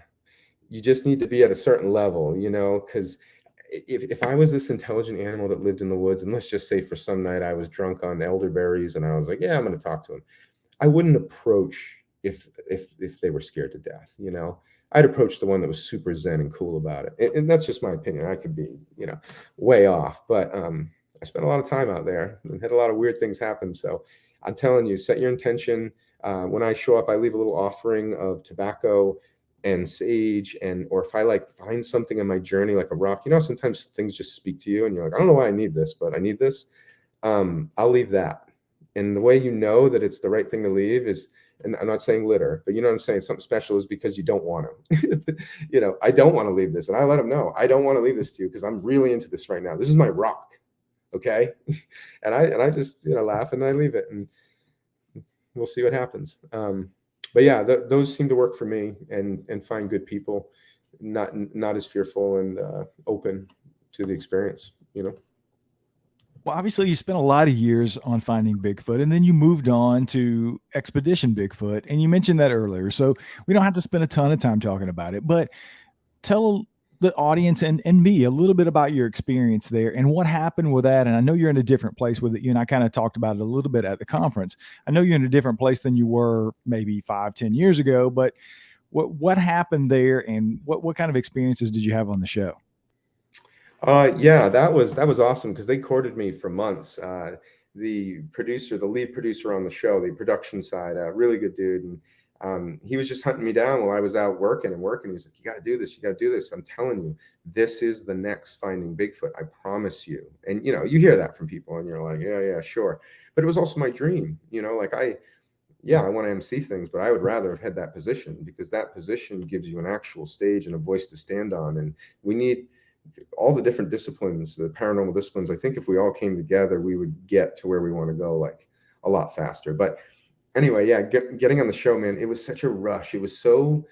You just need to be at a certain level, because if I was this intelligent animal that lived in the woods, and let's just say for some night I was drunk on elderberries and I was like, yeah, I'm going to talk to him, I wouldn't approach if they were scared to death. I'd approach the one that was super zen and cool about it. And that's just my opinion. I could be, way off, but I spent a lot of time out there and had a lot of weird things happen. So I'm telling you, set your intention. When I show up, I leave a little offering of tobacco and sage, or if I find something in my journey, like a rock, sometimes things just speak to you and you're like, I don't know why I need this, but I need this. I'll leave that. And the way you know that it's the right thing to leave is, and I'm not saying litter, but you know what I'm saying? Something special is because you don't want to, I don't want to leave this. And I let them know, I don't want to leave this to you because I'm really into this right now. This is my rock. Okay. and I just, laugh and I leave it, and we'll see what happens. But yeah, those seem to work for me, and find good people, not as fearful and open to the experience, Well, obviously you spent a lot of years on finding Bigfoot, and then you moved on to Expedition Bigfoot, and you mentioned that earlier. So we don't have to spend a ton of time talking about it, but tell the audience and me a little bit about your experience there and what happened with that. And I know you're in a different place with it. You and I kind of talked about it a little bit at the conference. I know you're in a different place than you were maybe 5-10 years ago, but what happened there, and what kind of experiences did you have on the show? Yeah, that was awesome because they courted me for months. The lead producer on the show, the production side, really good dude, and he was just hunting me down while I was out working. He was like, "You got to do this. You got to do this. I'm telling you, this is the next Finding Bigfoot. I promise you." And you hear that from people, and you're like, "Yeah, sure." But it was also my dream. I want to MC things, but I would rather have had that position, because that position gives you an actual stage and a voice to stand on. And we need all the different disciplines, the paranormal disciplines. I think if we all came together, we would get to where we want to go like a lot faster. But anyway, yeah, getting on the show, man, it was such a rush. It was so,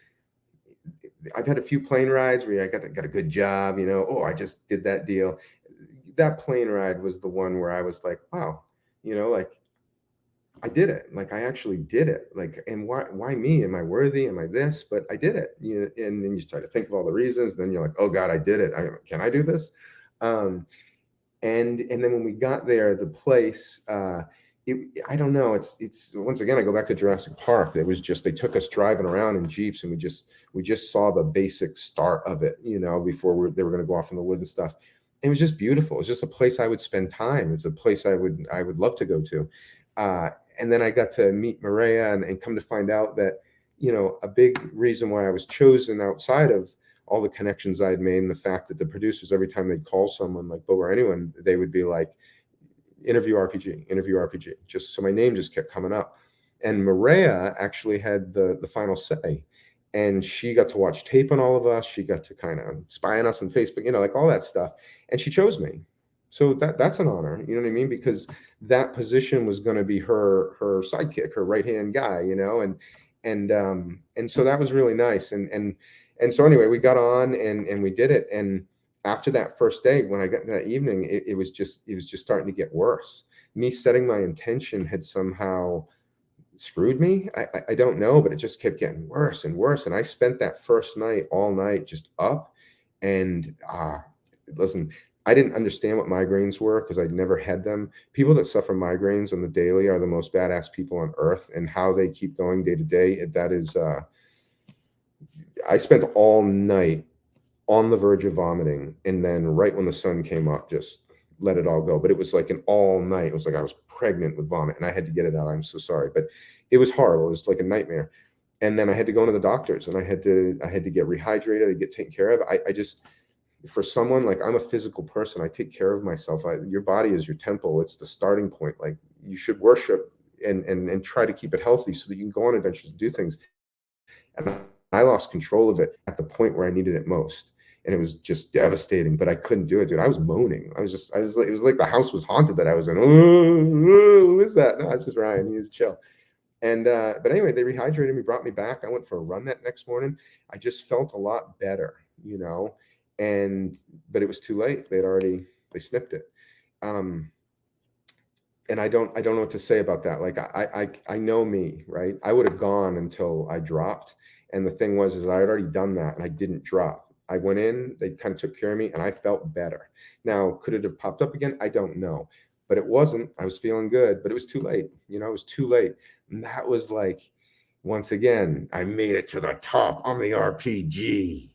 I've had a few plane rides where I got a good job, oh, I just did that deal. That plane ride was the one where I was like, wow, like I did it. Like I actually did it. Like, and why me? Am I worthy? Am I this? But I did it. And then you start to think of all the reasons. Then you're like, oh God, I did it. Can I do this? And then when we got there, the place, I don't know. It's once again, I go back to Jurassic Park. It was just, they took us driving around in Jeeps, and we just saw the basic start of it, before they were going to go off in the woods and stuff. It was just beautiful. It's just a place I would spend time. It's a place I would love to go to. And then I got to meet Maria, and come to find out that, a big reason why I was chosen, outside of all the connections I had made, and the fact that the producers, every time they'd call someone like Bo or anyone, they would be like, interview RPG, interview RPG. Just so my name just kept coming up. And Maria actually had the final say. And she got to watch tape on all of us. She got to kind of spy on us on Facebook, like all that stuff. And she chose me. So that's an honor, you know what I mean? Because that position was going to be her sidekick, her right hand guy, and so that was really nice. And so anyway, we got on, and we did it. And after that first day, when I got that evening, it was just starting to get worse. Me setting my intention had somehow screwed me. I don't know, but it just kept getting worse and worse. And I spent that first night all night just up. And listen, I didn't understand what migraines were because I'd never had them. People that suffer migraines on the daily are the most badass people on earth, and how they keep going day to day. That is, I spent all night on the verge of vomiting, and then right when the sun came up, just let it all go. But it was like an all night. It was like I was pregnant with vomit, and I had to get it out. I'm so sorry, but it was horrible. It was like a nightmare. And then I had to go into the doctors, and I had to get rehydrated, to get taken care of. I just, for someone like, I'm a physical person, I take care of myself. Your body is your temple. It's the starting point. Like, you should worship and try to keep it healthy so that you can go on adventures and do things. And I lost control of it at the point where I needed it most. And it was just devastating, but I couldn't do it, dude. I was moaning. I was like, it was like the house was haunted that I was in. Oh, who is that? No, it's just Ryan. He was chill. And, but anyway, they rehydrated me, brought me back. I went for a run that next morning. I just felt a lot better, and, but it was too late. They snipped it. Um, and I don't know what to say about that. Like, I know me, right? I would have gone until I dropped. And the thing was, is I had already done that, and I didn't drop. I went in, they kind of took care of me, and I felt better. Now, could it have popped up again? I don't know, but it wasn't. I was feeling good, but it was too late. It was too late. And that was like, once again, I made it to the top on the RPG.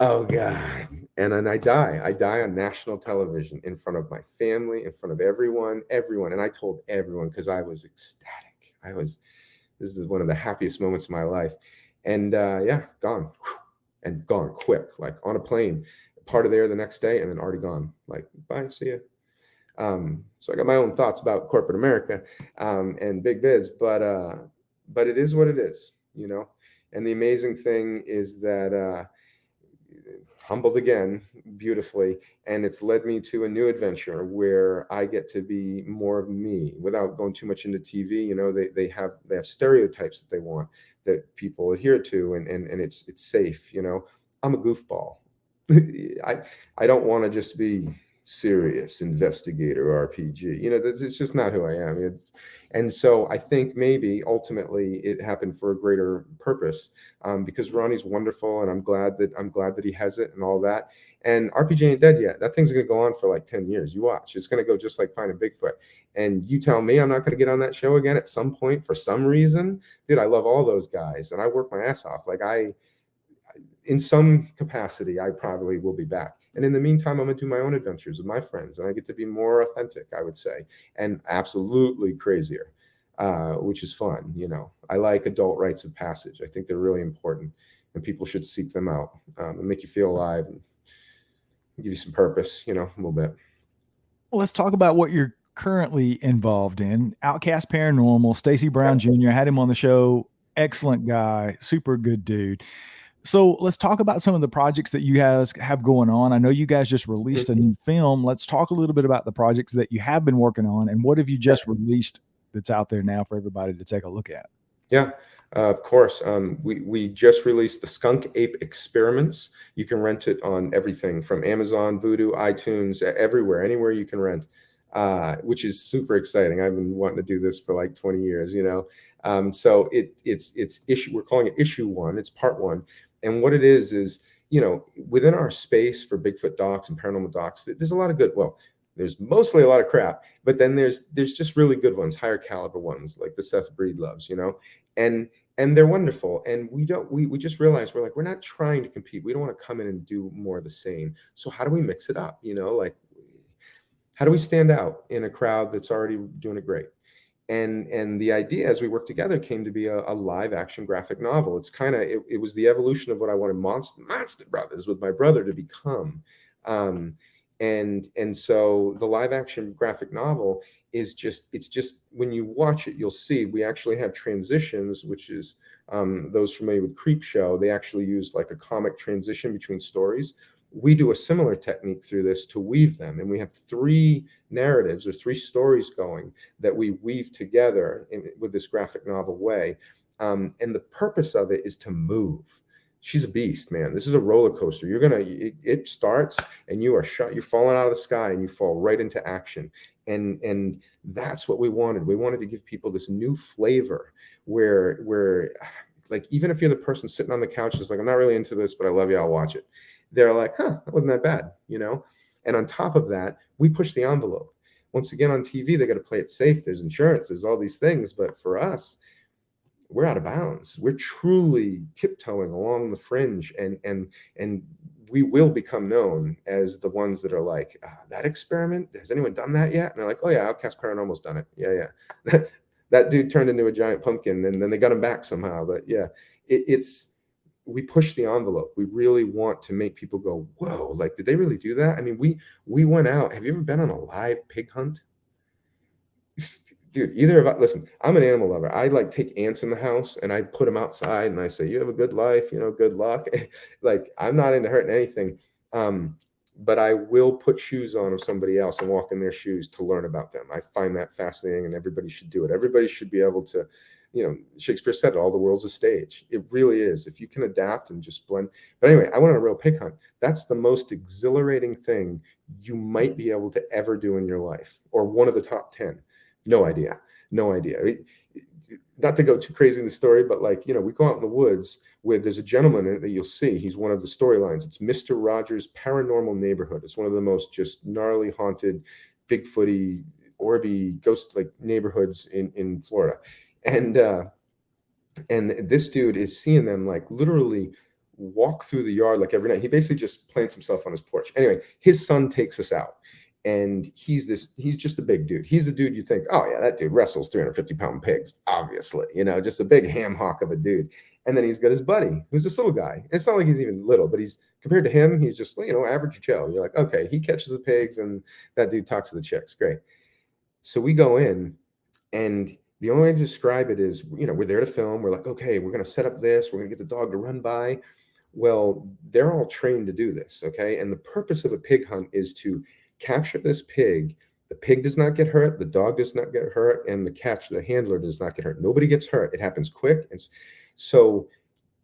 Oh God. And then I die. I die on national television in front of my family, in front of everyone. And I told everyone because I was ecstatic. This is one of the happiest moments of my life. And yeah, gone. And gone quick, like on a plane, part of there the next day, and then already gone. Like, bye, see ya. So I got my own thoughts about corporate America, and big biz, but it is what it is. And the amazing thing is that, humbled again beautifully, and it's led me to a new adventure where I get to be more of me without going too much into TV. They have stereotypes that they want that people adhere to, and it's safe. I'm a goofball. I don't want to just be serious investigator RPG. It's just not who I am. And so I think maybe ultimately it happened for a greater purpose, because Ronnie's wonderful, and I'm glad that he has it and all that. And RPG ain't dead yet. That thing's gonna go on for like 10 years. You watch. It's gonna go just like Finding Bigfoot. And you tell me I'm not gonna get on that show again at some point for some reason, dude. I love all those guys, and I work my ass off. Like, in some capacity, I probably will be back. And in the meantime, I'm gonna do my own adventures with my friends, and I get to be more authentic, I would say, and absolutely crazier, which is fun. I like adult rites of passage. I think they're really important, and people should seek them out, and make you feel alive and give you some purpose, a little bit. Well, let's talk about what you're currently involved in. Outcast Paranormal, Stacy Brown Jr. I had him on the show. Excellent guy, super good dude. So let's talk about some of the projects that you guys have going on. I know you guys just released a new film. Let's talk a little bit about the projects that you have been working on, and what have you just released that's out there now for everybody to take a look at? Yeah, of course. We just released the Skunk Ape Experiments. You can rent it on everything from Amazon, Vudu, iTunes, everywhere, anywhere you can rent, which is super exciting. I've been wanting to do this for like 20 years. So it's issue. We're calling it issue 1. It's part 1, and what it is within our space for Bigfoot docs and paranormal docs, there's a lot of good. Well, there's mostly a lot of crap, but then there's just really good ones, higher caliber ones like the Seth Breedloves, and they're wonderful. And we just realized we're not trying to compete. We don't want to come in and do more of the same. So how do we mix it up? Like, how do we stand out in a crowd that's already doing it great? And the idea as we worked together came to be a live action graphic novel. It's kind of it was the evolution of what I wanted Monster Brothers with my brother to become. Um, and so the live action graphic novel is just, it's just, when you watch it, you'll see we actually have transitions, which is, those familiar with Creep Show, they actually use like a comic transition between stories. We do a similar technique through this to weave them, and we have three narratives or three stories going that we weave together with this graphic novel way. And the purpose of it is to move. She's a beast, man. This is a roller coaster. It starts and you are shot, you're falling out of the sky and you fall right into action. And that's what we wanted. We wanted to give people this new flavor where like, even if you're the person sitting on the couch is like, I'm not really into this, but I love you, I'll watch it. They're like, huh, that wasn't that bad, you know? And on top of that, we push the envelope. Once again, on TV, they got to play it safe. There's insurance, there's all these things. But for us, we're out of bounds. We're truly tiptoeing along the fringe, and we will become known as the ones that are like, that experiment, has anyone done that yet? And they're like, oh yeah, Outcast Paranormal's done it. Yeah. That dude turned into a giant pumpkin, and then they got him back somehow. But yeah, it's we push the envelope. We really want to make people go, whoa, like, did they really do that? I mean, we went out. Have you ever been on a live pig hunt? Dude, either of us, listen, I'm an animal lover. I like take ants in the house and I put them outside and I say, you have a good life, good luck. Like, I'm not into hurting anything. But I will put shoes on of somebody else and walk in their shoes to learn about them. I find that fascinating, and everybody should do it. Everybody should be able to, Shakespeare said, all the world's a stage. It really is. If you can adapt and just blend. But anyway, I went on a real pig hunt. That's the most exhilarating thing you might be able to ever do in your life, or one of the top 10. No idea. No idea. Not to go too crazy in the story, but like, we go out in the woods where there's a gentleman in it that you'll see. He's one of the storylines. It's Mr. Rogers' Paranormal Neighborhood. It's one of the most just gnarly, haunted, Bigfooty, Orby, ghost like neighborhoods in Florida. And this dude is seeing them like literally walk through the yard like every night. He basically just plants himself on his porch. Anyway, his son takes us out. And he's just a big dude. He's the dude you think, oh yeah, that dude wrestles 350-pound pigs, obviously, just a big ham hock of a dude. And then he's got his buddy, who's this little guy. It's not like he's even little, but he's, compared to him, he's just, average Joe. You're like, okay, he catches the pigs and that dude talks to the chicks. Great. So we go in, and the only way to describe it is, we're there to film. We're like, okay, we're going to set up this. We're going to get the dog to run by. Well, they're all trained to do this, okay? And the purpose of a pig hunt is to capture this pig. The pig does not get hurt, the dog does not get hurt, and the handler does not get hurt. Nobody gets hurt. It happens quick. And so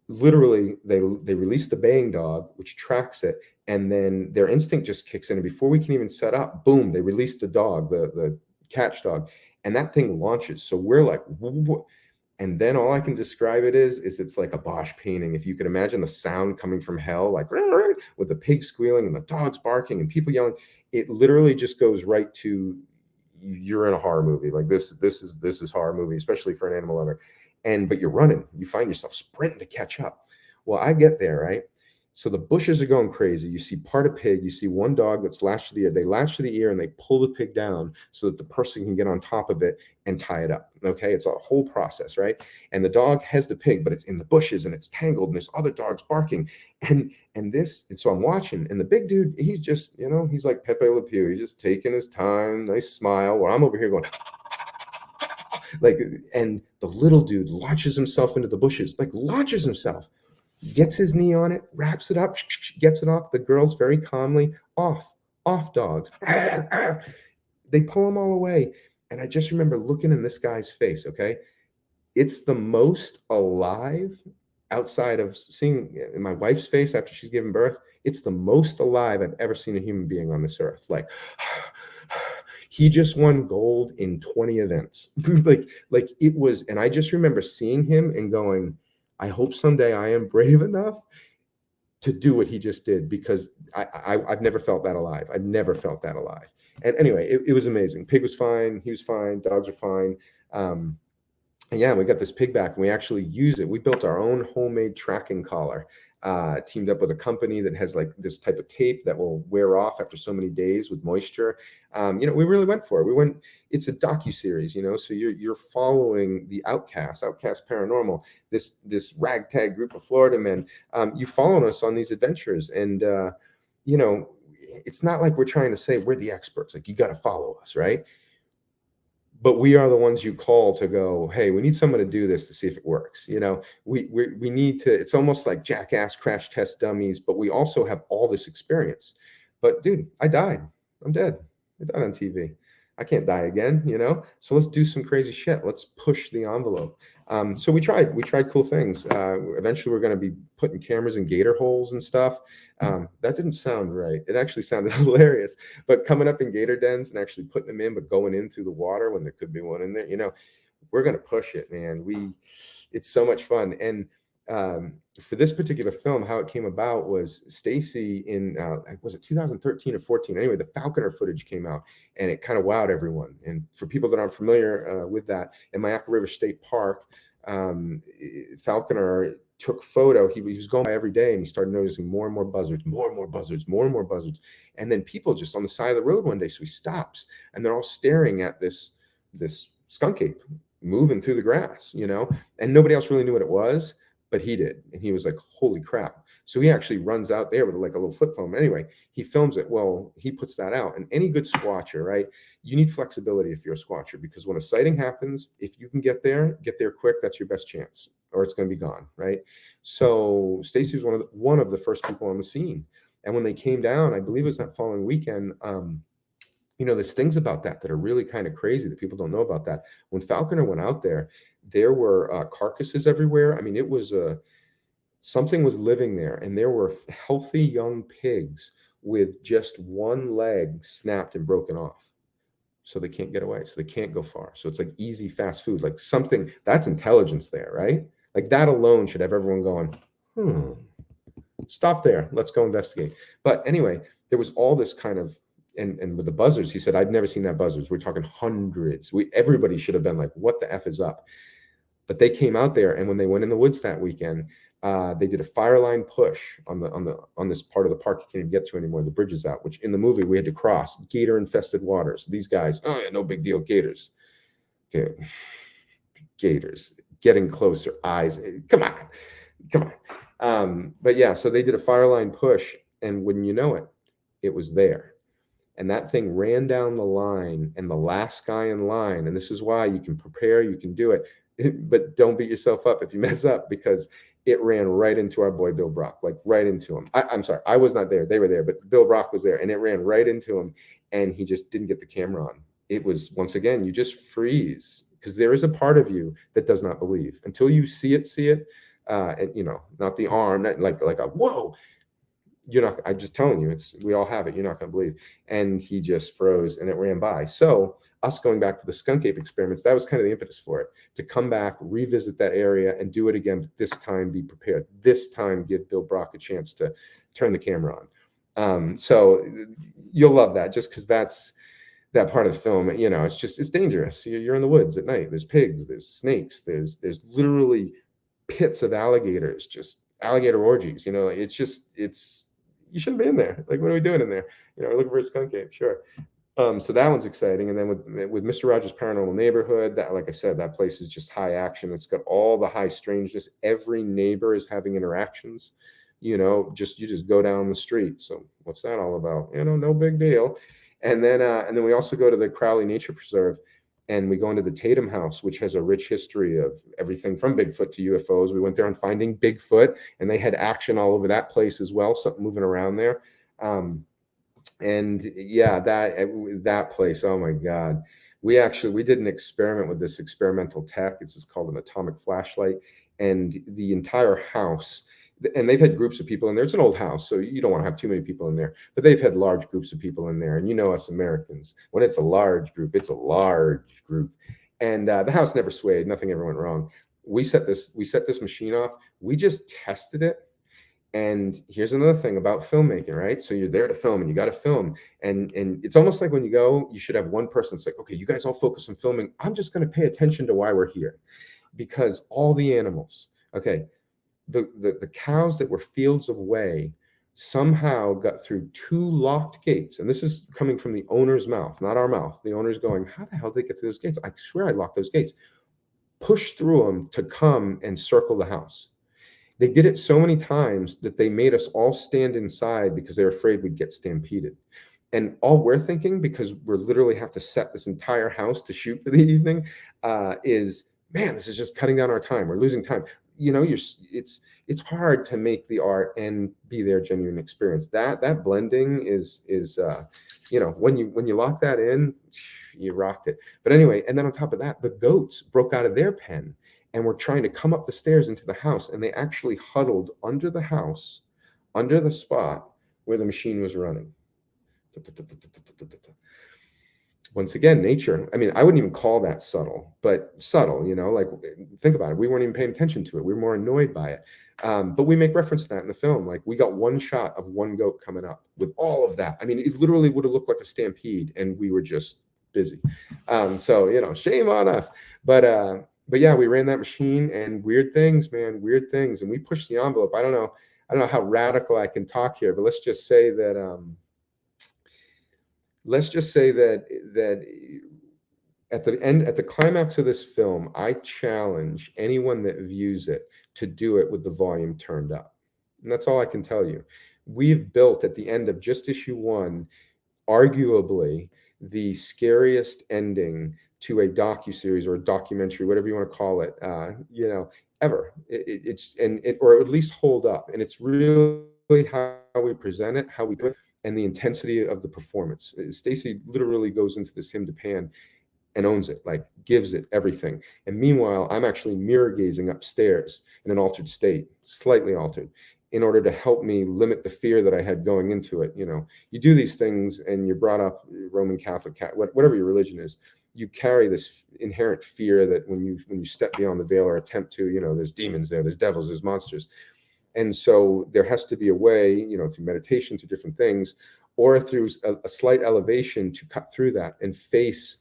literally they release the baying dog, which tracks it, and then their instinct just kicks in. And before we can even set up, boom, they release the dog, the catch dog, and that thing launches. So we're like, whoa. And then all I can describe it is it's like a Bosch painting. If you could imagine the sound coming from hell, like with the pig squealing and the dogs barking and people yelling, it literally just goes right to, you're in a horror movie. Like this is horror movie, especially for an animal lover. But you're running, you find yourself sprinting to catch up. Well, I get there, right? So the bushes are going crazy. You see part of pig, you see one dog that's latched to the ear. They latch to the ear and they pull the pig down so that the person can get on top of it and tie it up. Okay, it's a whole process, right? And the dog has the pig, but it's in the bushes and it's tangled and there's other dogs barking. And so I'm watching, and the big dude, he's just, he's like Pepe Le Pew. He's just taking his time, nice smile, while I'm over here going like, and the little dude launches himself into the bushes, like launches himself, gets his knee on it, wraps it up, gets it off. The girls very calmly, off dogs. They pull them all away. And I just remember looking in this guy's face, okay? It's the most alive, outside of seeing my wife's face after she's given birth. It's the most alive I've ever seen a human being on this earth. Like, he just won gold in 20 events. like it was, and I just remember seeing him and going, I hope someday I am brave enough to do what he just did, because I've never felt that alive. I've never felt that alive. And anyway, it was amazing. Pig was fine. He was fine. Dogs are fine. Yeah, we got this pig back and we actually use it. We built our own homemade tracking collar, teamed up with a company that has like this type of tape that will wear off after so many days with moisture. We really went for it. It's a docu-series, so you're following the Outkast Paranormal, this ragtag group of Florida men. You follow us on these adventures. And, you know, it's not like we're trying to say we're the experts, like you got to follow us, right? But we are the ones you call to go, hey, we need someone to do this to see if it works. We need to, it's almost like jackass crash test dummies, but we also have all this experience. But dude, I died. I'm dead. I died on TV. I can't die again, So let's do some crazy shit. Let's push the envelope. So we tried cool things. Eventually we're going to be putting cameras in gator holes and stuff. That didn't sound right. It actually sounded hilarious. But coming up in gator dens and actually putting them in, but going in through the water when there could be one in there, we're going to push it, man. It's so much fun. And for this particular film, how it came about was Stacy in, was it 2013 or 14? Anyway, the falconer footage came out and it kind of wowed everyone. And for people that aren't familiar with that, in Mayaca River State Park, falconer took photo. He was going by every day and he started noticing more and more buzzards, more and more buzzards, more and more buzzards. And then people just on the side of the road one day. So he stops and they're all staring at this skunk ape moving through the grass, and nobody else really knew what it was, but he did. And he was like, holy crap. So he actually runs out there with like a little flip phone. Anyway, he films it. Well, he puts that out. And any good squatcher, right? You need flexibility if you're a squatcher, because when a sighting happens, if you can get there quick, that's your best chance, or it's going to be gone, right? So Stacy was one of the first people on the scene. And when they came down, I believe it was that following weekend, there's things about that are really kind of crazy that people don't know about that. When Falconer went out there, there were carcasses everywhere. I mean, it was something was living there, and there were healthy young pigs with just one leg snapped and broken off. So they can't get away. So they can't go far. So it's like easy, fast food, like something that's intelligence there, right? Like that alone should have everyone going, stop there. Let's go investigate. But anyway, there was all this kind of, and with the buzzards, he said, I'd never seen that buzzards. We're talking hundreds. Everybody should have been like, what the F is up? But they came out there, and when they went in the woods that weekend, they did a fire line push on this part of the park you can't even get to anymore. The bridge is out, which in the movie we had to cross gator infested waters. These guys, oh yeah, no big deal, gators. Dude, gators getting closer, eyes, come on. But yeah, so they did a fire line push, and wouldn't you know it, it was there. And that thing ran down the line, and the last guy in line, and this is why you can prepare, you can do it, but don't beat yourself up if you mess up, because it ran right into our boy Bill Brock, like right into him. I'm sorry, I was not there. They were there, but Bill Brock was there, and it ran right into him, and he just didn't get the camera on. It was, once again, you just freeze, because there is a part of you that does not believe until you see it, and not the arm, not like a whoa. You're not, I'm just telling you, we all have it. You're not going to believe. And he just froze and it ran by. So us going back to the skunk ape experiments, that was kind of the impetus for it, to come back, revisit that area and do it again. But this time be prepared. This time give Bill Brock a chance to turn the camera on. So you'll love that, just because that's that part of the film. It's dangerous. You're in the woods at night. There's pigs, there's snakes, there's literally pits of alligators, just alligator orgies. You shouldn't be in there. Like, what are we doing in there? We're looking for a skunk ape, sure. So that one's exciting. And then with Mr. Rogers' Paranormal Neighborhood, that, like I said, that place is just high action. It's got all the high strangeness. Every neighbor is having interactions. You just go down the street. So what's that all about? No big deal. And then we also go to the Crowley Nature Preserve, and we go into the Tatum House, which has a rich history of everything from Bigfoot to UFOs. We went there on Finding Bigfoot, and they had action all over that place as well, something moving around there. And yeah, that place, oh my God. We did an experiment with this experimental tech. It's just called an atomic flashlight. And the entire house, and they've had groups of people in there. It's an old house, so you don't want to have too many people in there, but they've had large groups of people in there. And us Americans, when it's a large group, it's a large group. And the house never swayed. Nothing ever went wrong. We set this machine off. We just tested it. And here's another thing about filmmaking, right? So you're there to film, and you got to film. And it's almost like when you go, you should have one person. It's like, okay, you guys all focus on filming. I'm just going to pay attention to why we're here. because all the animals, okay, the cows that were fields away somehow got through two locked gates. And this is coming from the owner's mouth, not our mouth. The owner's going, how the hell did they get through those gates? I swear I locked those gates. Push through them to come and circle the house. They did it so many times that they made us all stand inside because they were afraid we'd get stampeded. And all we're thinking, because we're literally have to set this entire house to shoot for the evening, is, man, this is just cutting down our time. We're losing time. You know, it's hard to make the art and be their genuine experience. That blending is you know, when you lock that in, you rocked it. But anyway, and then on top of that, the goats broke out of their pen and were trying to come up the stairs into the house, and they actually huddled under the house, under the spot where the machine was running. Once again, nature. I mean, I wouldn't even call that subtle, but subtle, you know, like, think about it. We weren't even paying attention to it. We were more annoyed by it. But we make reference to that in the film. Like, we got one shot of one goat coming up with all of that. I mean, it literally would have looked like a stampede, and we were just busy. So, you know, shame on us. But yeah, we ran that machine, and weird things, man, weird things. And we pushed the envelope. I don't know how radical I can talk here, but let's just say that at the climax of this film, I challenge anyone that views it to do it with the volume turned up. And that's all I can tell you. We've built at the end of just issue 1, arguably the scariest ending to a docuseries or a documentary, whatever you want to call it, you know, ever. Or at least hold up. And it's really how we present it, how we do it, and the intensity of the performance. Stacy literally goes into this hymn to Pan and owns it, like gives it everything. And meanwhile, I'm actually mirror gazing upstairs in an altered state, slightly altered, in order to help me limit the fear that I had going into it. You know, you do these things and you're brought up Roman Catholic, whatever your religion is, you carry this inherent fear that when you step beyond the veil or attempt to, you know, there's demons there's devils, there's monsters. And so there has to be a way, you know, through meditation, through different things, or through a slight elevation to cut through that and face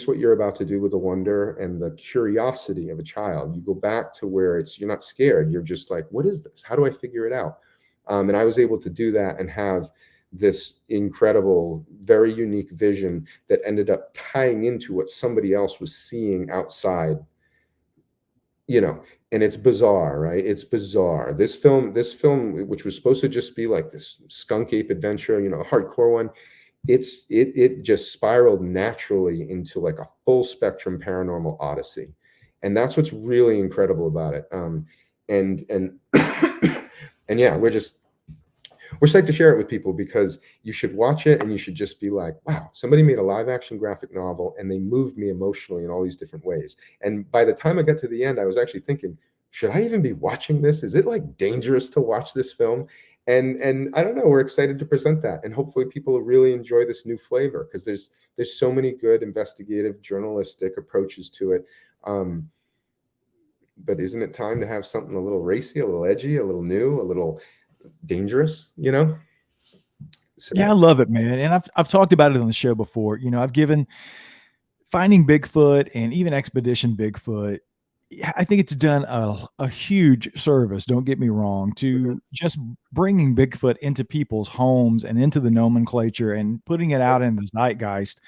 what you're about to do with the wonder and the curiosity of a child. You go back to where you're not scared. You're just like, what is this? How do I figure it out? And I was able to do that and have this incredible, very unique vision that ended up tying into what somebody else was seeing outside, you know. And it's bizarre, right? It's bizarre. This film, which was supposed to just be like this skunk ape adventure, you know, a hardcore one, it just spiraled naturally into like a full spectrum paranormal odyssey. And that's what's really incredible about it. And and yeah, we're psyched to share it with people, because you should watch it and you should just be like, wow, somebody made a live action graphic novel and they moved me emotionally in all these different ways. And by the time I got to the end, I was actually thinking, should I even be watching this? Is it like dangerous to watch this film? And I don't know, we're excited to present that. And hopefully people will really enjoy this new flavor, because there's so many good investigative journalistic approaches to it. But isn't it time to have something a little racy, a little edgy, a little new, a little dangerous, you know? So, Yeah, I love it, man. And I've talked about it on the show before. You know, I've given Finding Bigfoot and even Expedition Bigfoot, I think it's done a huge service, don't get me wrong, to just bringing Bigfoot into people's homes and into the nomenclature and putting it out in the zeitgeist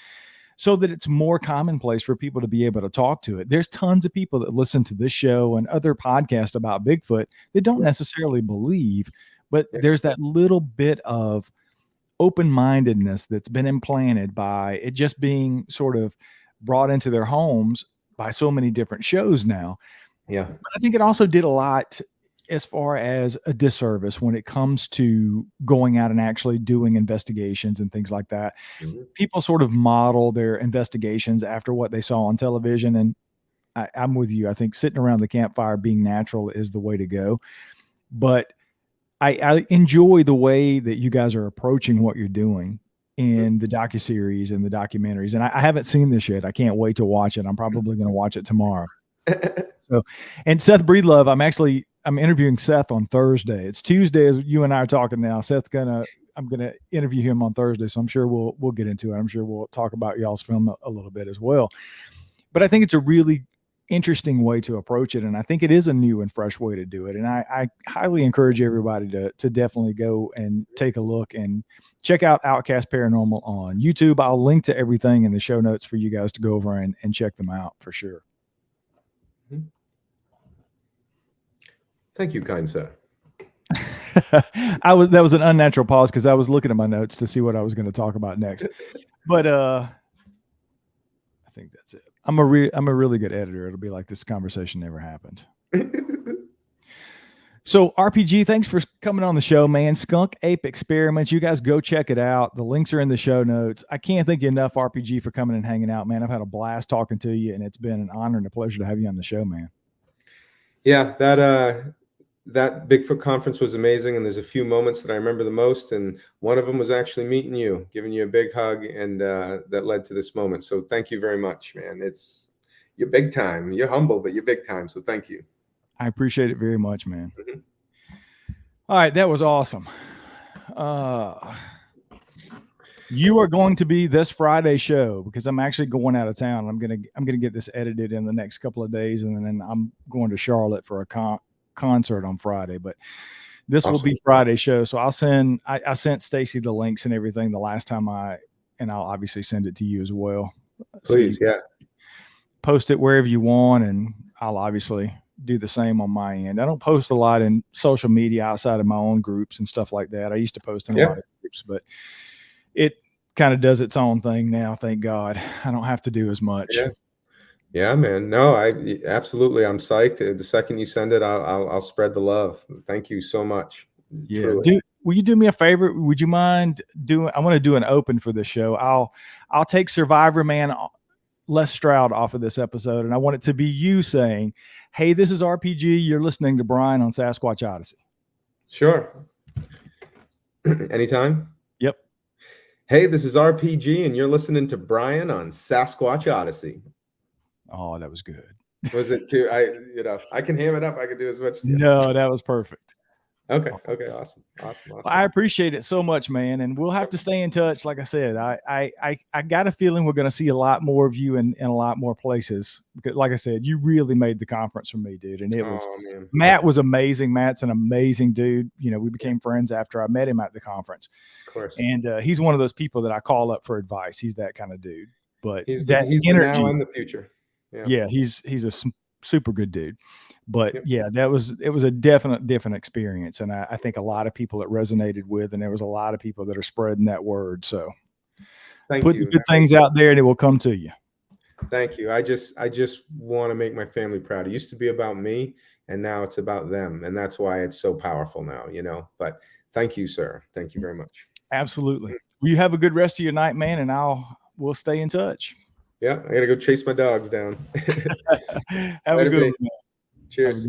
so that it's more commonplace for people to be able to talk to it. There's tons of people that listen to this show and other podcasts about Bigfoot that don't necessarily believe, but there's that little bit of open-mindedness that's been implanted by it just being sort of brought into their homes by so many different shows now. yeah. But I think it also did a lot as far as a disservice when it comes to going out and actually doing investigations and things like that. Mm-hmm. People sort of model their investigations after what they saw on television. And I'm with you. I think sitting around the campfire being natural is the way to go. But I enjoy the way that you guys are approaching what you're doing in the docuseries and the documentaries. And I haven't seen this yet. I can't wait to watch it. I'm probably going to watch it tomorrow. So, and Seth Breedlove, I'm interviewing Seth on Thursday. It's Tuesday as you and I are talking now. I'm gonna interview him on Thursday. So I'm sure we'll get into it. I'm sure we'll talk about y'all's film a little bit as well. But I think it's a really interesting way to approach it, and I think it is a new and fresh way to do it. And I highly encourage everybody to definitely go and take a look and check out Outkast Paranormal on YouTube. I'll link to everything in the show notes for you guys to go over and check them out for sure. Thank you, kind sir. That was an unnatural pause because I was looking at my notes to see what I was going to talk about next. But I think that's it. I'm a really good editor. It'll be like this conversation never happened. So RPG, thanks for coming on the show, man. Skunk Ape Experiments. You guys go check it out. The links are in the show notes. I can't thank you enough, RPG, for coming and hanging out, man. I've had a blast talking to you, and it's been an honor and a pleasure to have you on the show, man. Yeah, that Bigfoot conference was amazing, and there's a few moments that I remember the most, and one of them was actually meeting you, giving you a big hug, and that led to this moment. So thank you very much, man. You're big time. You're humble, but you're big time. So thank you. I appreciate it very much, man. Mm-hmm. All right, that was awesome. You are going to be this Friday show because I'm actually going out of town. I'm gonna get this edited in the next couple of days, and then I'm going to Charlotte for a concert on Friday. But this will be Friday show, so I sent Stacy the links and everything the last time and I'll obviously send it to you as well. Please, so post it wherever you want, and I'll obviously do the same on my end. I don't post a lot in social media outside of my own groups and stuff like that. I used to post in a lot of groups, but it kind of does its own thing now. Thank God. I don't have to do as much. Yeah, man. No, absolutely. I'm psyched. The second you send it, I'll spread the love. Thank you so much. Yeah. Will you do me a favor? Would you mind I want to do an open for the show. I'll take Survivor Man Les Stroud off of this episode, and I want it to be you saying, "Hey, this is RPG. You're listening to Brian on Sasquatch Odyssey." Sure. Anytime. Yep. Hey, this is RPG, and you're listening to Brian on Sasquatch Odyssey. Oh, that was good. Was it too? I can ham it up. I can do as much. No, that was perfect. Okay. Awesome. Well, I appreciate it so much, man. And we'll have to stay in touch. Like I said, I got a feeling we're going to see a lot more of you in a lot more places. Because, like I said, you really made the conference for me, dude. And Matt was amazing. Matt's an amazing dude. You know, we became friends after I met him at the conference. Of course. And he's one of those people that I call up for advice. He's that kind of dude. But he's energy, the now and the future. Yeah, he's a super good dude. But it was a definite experience, and I think a lot of people it resonated with, and there was a lot of people that are spreading that word. So put the good things out there, and it will come to you. Thank you. I just want to make my family proud. It used to be about me, and now it's about them, and that's why it's so powerful now. But thank you, sir. Thank you very much. Absolutely. Well, you have a good rest of your night, man, and we'll stay in touch. Yeah, I gotta go chase my dogs down. Have a good one. Cheers.